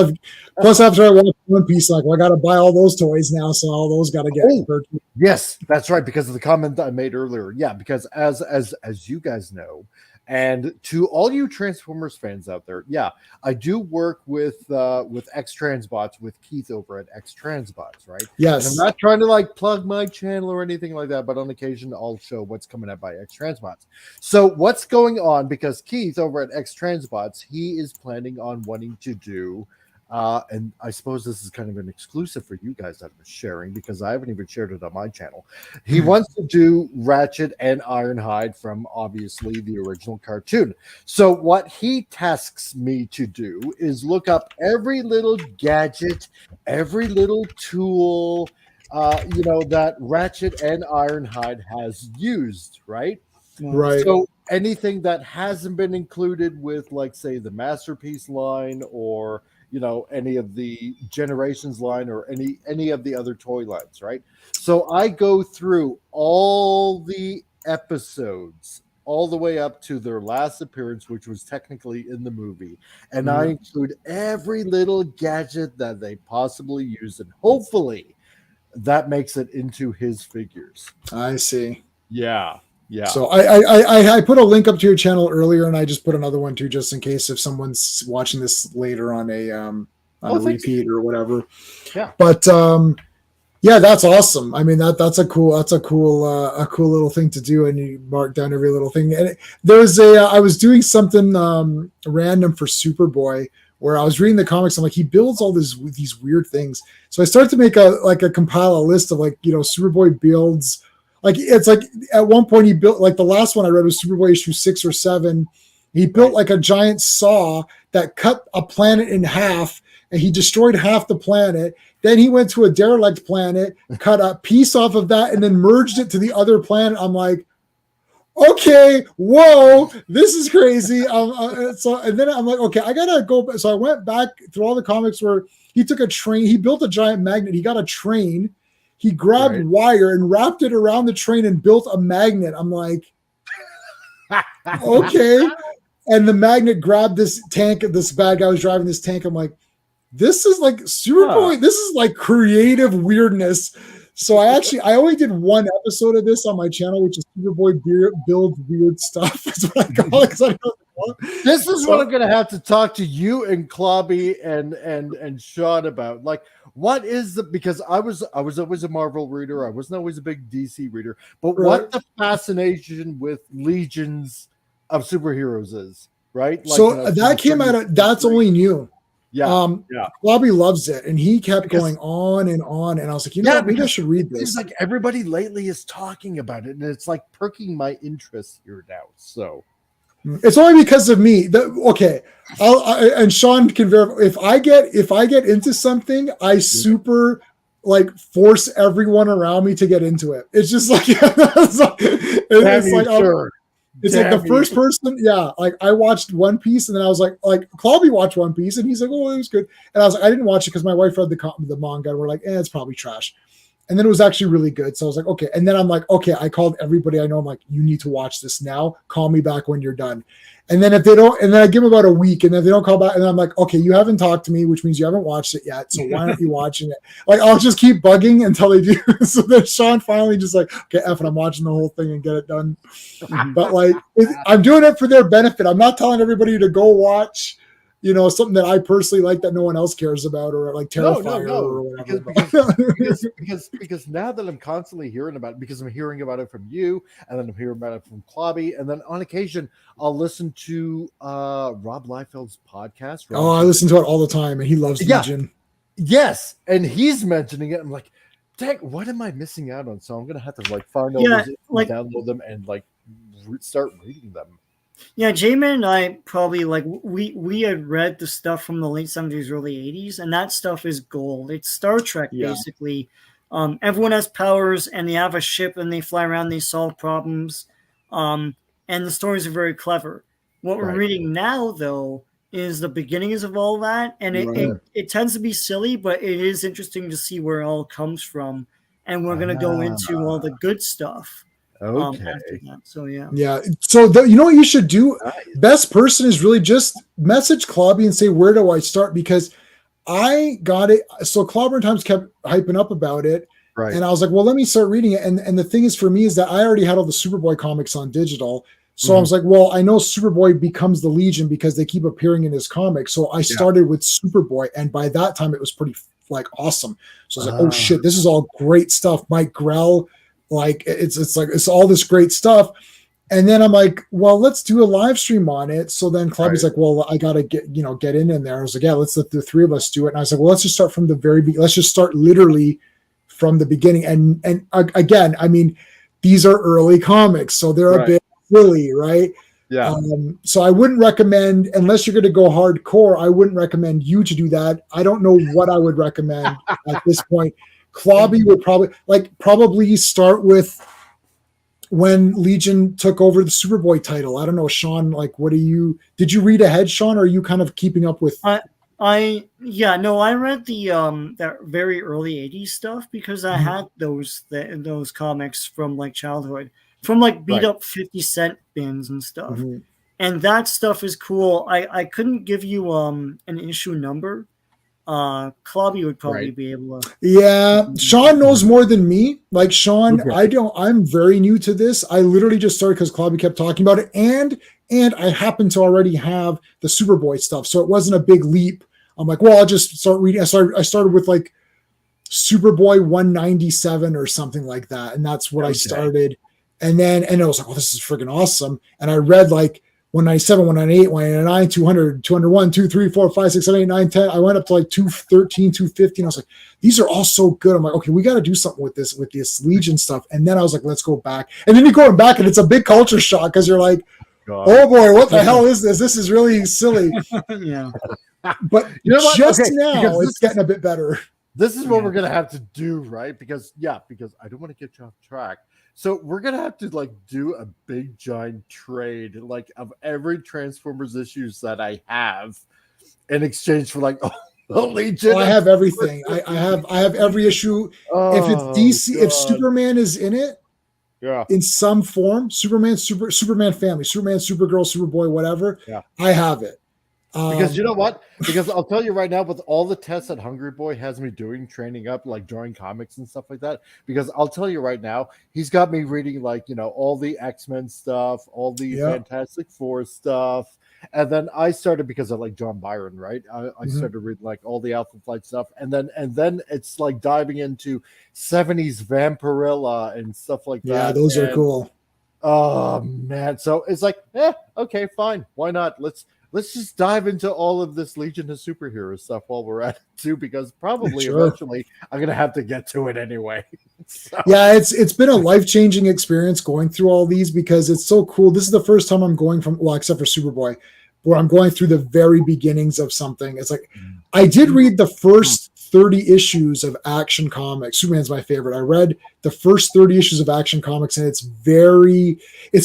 after I watched One Piece, I got to buy all those toys now. So all those got to get purchased. Yes, that's right. Because of the comment I made earlier. Yeah, because as you guys know, and to all you Transformers fans out there, yeah, I do work with X Transbots with Keith over at X Transbots, right? Yes. And I'm not trying to plug my channel or anything like that, but on occasion I'll show what's coming up by X Transbots. So what's going on? Because Keith over at X Transbots, he is planning on wanting to do. And I suppose this is kind of an exclusive for you guys that I'm sharing because I haven't even shared it on my channel. He wants to do Ratchet and Ironhide from obviously the original cartoon. So what he tasks me to do is look up every little gadget, every little tool, that Ratchet and Ironhide has used, right? Right. So anything that hasn't been included with, say, the Masterpiece line or any of the Generations line or any of the other toy lines, right? So I go through all the episodes all the way up to their last appearance, which was technically in the movie. And I include every little gadget that they possibly use. And hopefully that makes it into his figures. I see. Yeah. Yeah. So I put a link up to your channel earlier, and I just put another one too, just in case if someone's watching this later on a repeat or whatever. Yeah. But yeah, that's awesome. I mean that's a cool little thing to do, and you mark down every little thing. And I was doing something random for Superboy where I was reading the comics. I'm like, he builds all these weird things. So I started to make a compile a list of Superboy builds. It's like at one point he built the last one I read was Superboy issue 6 or 7. He built a giant saw that cut a planet in half, and he destroyed half the planet. Then he went to a derelict planet, cut a piece off of that, and then merged it to the other planet. I'm like, okay, whoa, this is crazy. And then I'm like, okay, I gotta go. So I went back through all the comics where he took a train, he built a giant magnet, he got a train. He grabbed wire and wrapped it around the train and built a magnet. I'm like, okay. And the magnet grabbed this tank. This bad guy was driving this tank. I'm like, this is Superboy. This is creative weirdness. So I only did one episode of this on my channel, which is Superboy builds weird stuff. That's what I call it. This is what I'm gonna have to talk to you and Clobby and Sean about. Like, what is the, because I was always a Marvel reader. I wasn't always a big DC reader, but what the fascination with legions of superheroes is, right? Like, so that came out of, that's only new. Yeah. Bobby loves it, and he kept going on, and I was like, you know what, maybe I should read this. It's like everybody lately is talking about it, and it's like perking my interest here now. So it's only because of me. Okay, and Sean can verify. If I get into something, I super like force everyone around me to get into it. It's just like it's like the first person. Yeah, like I watched One Piece, and then I was like Clobby watched One Piece, and he's like, oh, it was good. And I was like, I didn't watch it because my wife read the manga, and we're like, it's probably trash. And then it was actually really good. So I was like, okay. And then I'm like, okay, I called everybody I know. I'm like, you need to watch this now. Call me back when you're done. And then if they don't, and then I give them about a week, and then if they don't call back, and I'm like, okay, you haven't talked to me, which means you haven't watched it yet. So why aren't you watching it? Like, I'll just keep bugging until they do. So then Sean finally just like, okay, F it, I'm watching the whole thing and get it done. But like, I'm doing it for their benefit. I'm not telling everybody to go watch, something that I personally like that no one else cares about, or like Terrifier or whatever. Because now that I'm constantly hearing about it, because I'm hearing about it from you, and then I'm hearing about it from Clobby, and then on occasion I'll listen to Rob Liefeld's podcast. I listen to it all the time, and he loves Legion. Yes, and he's mentioning it. I'm like, dang, what am I missing out on? So I'm gonna have to like find all those, download them, and like start reading them. Yeah, J-Man and I probably like we had read the stuff from the late 70s, early 80s, and that stuff is gold. It's Star Trek basically. Everyone has powers, and they have a ship, and they fly around, they solve problems, and the stories are very clever. What we're reading now, though, is the beginnings of all that, and it tends to be silly, but it is interesting to see where it all comes from, and we're going to go into all the good stuff. Okay. After that. So yeah. So you know what you should do? Best person is really just message Clobby and say, where do I start? Because I got it. So Clobberin Times kept hyping up about it, and I was like, well, let me start reading it. And the thing is, for me, is that I already had all the Superboy comics on digital. So I was like, well, I know Superboy becomes the Legion because they keep appearing in his comics. So I started with Superboy, and by that time, it was pretty like awesome. So I was like, oh shit, this is all great stuff. Mike Grell. Like it's all this great stuff. And then I'm like, well, let's do a live stream on it. So then Clobby's like, well, I gotta get in there. I was like, yeah, let's let the three of us do it. And I was like, well, let's just start from the very beginning. Let's just start literally from the beginning. And again, I mean, these are early comics, so they're a bit silly, right? Yeah. So I wouldn't recommend, unless you're going to go hardcore, I wouldn't recommend you to do that. I don't know what I would recommend at this point. Clobby would probably start with when Legion took over the Superboy title. I don't know, Sean, like, did you read ahead, Sean, or are you kind of keeping up with? I read the that very early 80s stuff because I had those comics from like childhood, from like beat up 50 cent bins and stuff. And that stuff is cool. I couldn't give you an issue number. Clobby would probably be able to. Yeah, Sean knows more than me. Like Sean, I'm very new to this. I literally just started because Clobby kept talking about it, and I happen to already have the Superboy stuff, so it wasn't a big leap. I'm like, well, I'll just start reading. So I started with like Superboy 197 or something like that, and that's what I started. And I was like, oh, this is freaking awesome. And I read like 197, 198, 199, 200, 201, 2, 3, 4, 5, 6, 7, 8, 9, 10. I went up to like 213, 250. And I was like, these are all so good. I'm like, okay, we got to do something with this Legion stuff. And then I was like, let's go back. And then you're going back and it's a big culture shock because you're like, oh boy, what the hell is this? This is really silly. Yeah. But now it's getting a bit better. This is what we're going to have to do, right? Because I don't want to get you off track. So we're gonna have to like do a big giant trade, like of every Transformers issues that I have, in exchange for like the Legion. I have everything. I have every issue. If it's DC, if Superman is in it, in some form, Superman family, Superman, Supergirl, Superboy, whatever. I have it. Because you know what? Because I'll tell you right now, with all the tests that Hungry Boy has me doing, training up, like drawing comics and stuff like that. Because I'll tell you right now, he's got me reading like all the X-Men stuff, all the Yeah. Fantastic Four stuff, and then I started because I like John Byron, right? I started reading like all the Alpha Flight stuff, and then it's like diving into 70s Vampirilla and stuff like that. Yeah, those are cool. Oh man, so it's like, okay, fine, why not? Let's just dive into all of this Legion of Superheroes stuff while we're at it too, because probably eventually I'm gonna have to get to it anyway. So. Yeah, it's been a life-changing experience going through all these because it's so cool. This is the first time I'm going from, well, except for Superboy, where I'm going through the very beginnings of something. It's like I did read the first 30 issues of Action Comics. Superman's my favorite. I read the first 30 issues of Action Comics, and it's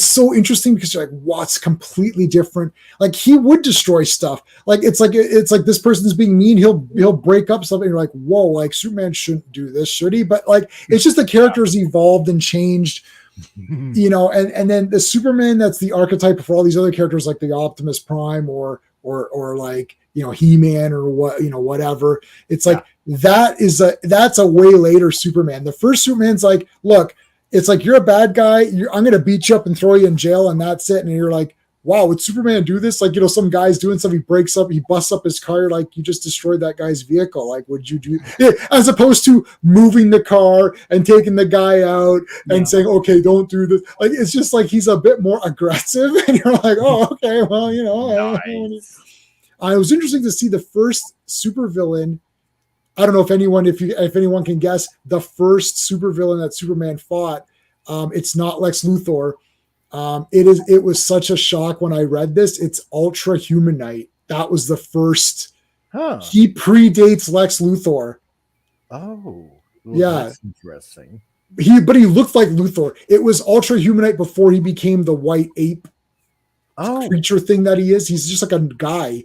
so interesting because you're like, wow, it's completely different. Like he would destroy stuff. Like it's like this person's being mean. He'll break up something. You're like, whoa, like Superman shouldn't do this, should he? But like it's just the characters evolved and changed. And then the Superman that's the archetype for all these other characters like the Optimus Prime or like He-Man or whatever. It's like that's a way later Superman. The first Superman's like, look, it's like you're a bad guy. I'm gonna beat you up and throw you in jail, and that's it. And you're like, wow, would Superman do this? Like, some guy's doing something, he busts up his car, like you just destroyed that guy's vehicle. Like, would you do it? As opposed to moving the car and taking the guy out and saying, okay, don't do this. Like, it's just like he's a bit more aggressive, and you're like, oh, okay, well, Nice. It was interesting to see the first supervillain. I don't know if anyone can guess the first supervillain that Superman fought. It's not Lex Luthor. It was such a shock when I read this. It's Ultra Humanite. That was the first. He predates Lex Luthor. Oh, well, yeah, that's interesting. But he looked like Luthor. It was Ultra Humanite before he became the white ape creature thing that he is. He's just like a guy.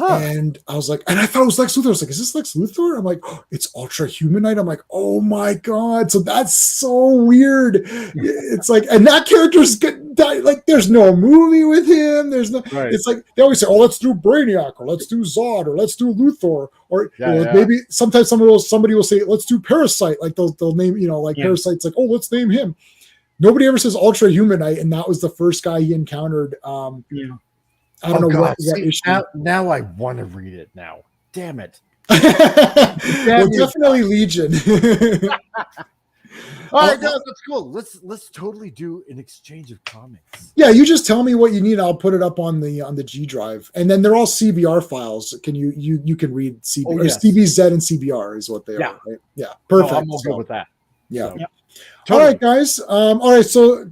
And I was like, and I thought it was Lex Luthor. I was like, is this Lex Luthor? I'm like, oh, it's Ultra Humanite. I'm like, oh my God. So that's so weird. It's like, and that character's like, there's no movie with him. There's no, It's like, they always say, oh, let's do Brainiac or let's do Zod or let's do Luthor. Or maybe sometimes somebody will say, let's do Parasite. Like they'll name, Parasite's like, oh, let's name him. Nobody ever says Ultra Humanite. And that was the first guy he encountered. I don't know what issue. Now I want to read it now. Damn it. Well, definitely Legion. All right, no, that's cool. Let's totally do an exchange of comics. Yeah, you just tell me what you need. I'll put it up on the G drive, and then they're all CBR files. Can you can read CBR, CBZ and CBR is what they are. Right? Yeah, perfect. I'm all good with that. Yeah. So. Totally. All right, guys. All right. So,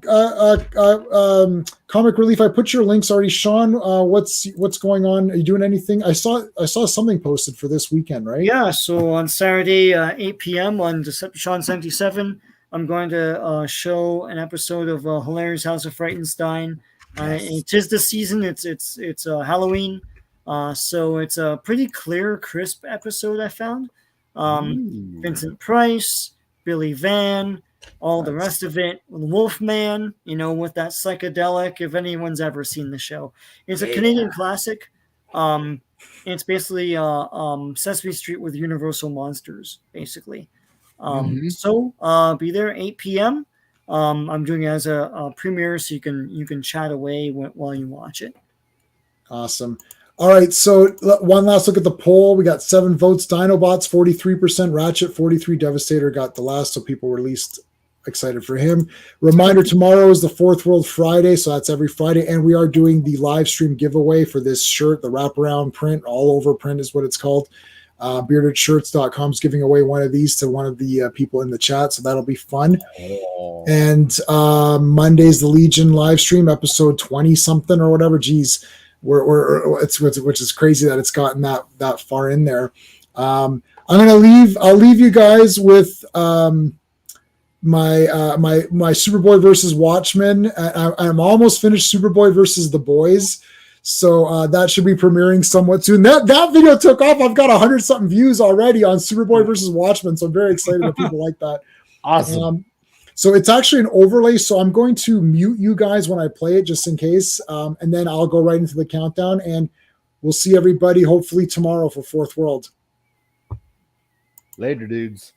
Comic Relief. I put your links already. Sean, what's going on? Are you doing anything? I saw something posted for this weekend, right? Yeah. So on Saturday, 8 p.m. on Decepticon 77, I'm going to show an episode of Hilarious House of Frightenstein. It is the season. It's Halloween. So it's a pretty clear, crisp episode. I found. Vincent Price, Billy Van. All the rest of it, Wolfman, with that psychedelic, if anyone's ever seen the show. It's a Canadian classic. It's basically Sesame Street with Universal Monsters, basically. So be there 8 p.m. I'm doing it as a premiere, so you can chat away while you watch it. Awesome. All right, so one last look at the poll. We got 7 votes. Dinobots 43%, Ratchet 43, Devastator got the last, so people were least excited for him. Reminder, tomorrow is the Fourth World Friday, so that's every Friday, and we are doing the live stream giveaway for this shirt, the wraparound print, all over print is what it's called. Beardedshirts.com is giving away one of these to one of the people in the chat, so that'll be fun. And Monday's the Legion live stream, episode 20 something or whatever. Geez, which is crazy that it's gotten that far in there. I'll leave you guys with my Superboy versus Watchmen. I'm almost finished Superboy versus The Boys, so that should be premiering somewhat soon. That video took off. I've got 100-something views already on Superboy versus Watchmen, so I'm very excited that people like that. Awesome. So it's actually an overlay, so I'm going to mute you guys when I play it just in case, and then I'll go right into the countdown. And we'll see everybody hopefully tomorrow for Fourth World. Later, dudes.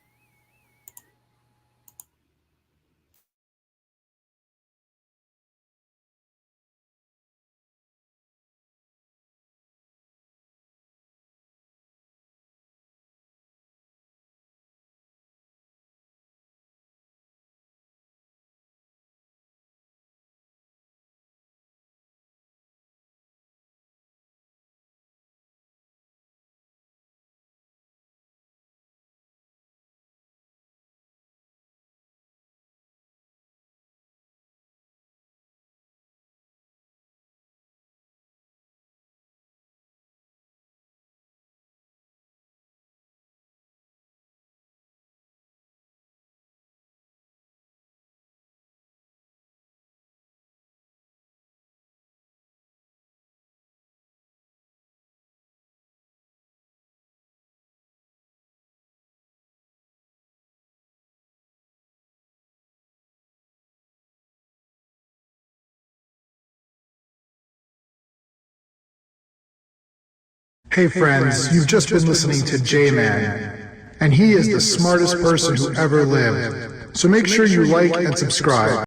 Hey friends, you've just been listening to J-Man, and he is the smartest person who ever lived. So make sure you like and subscribe.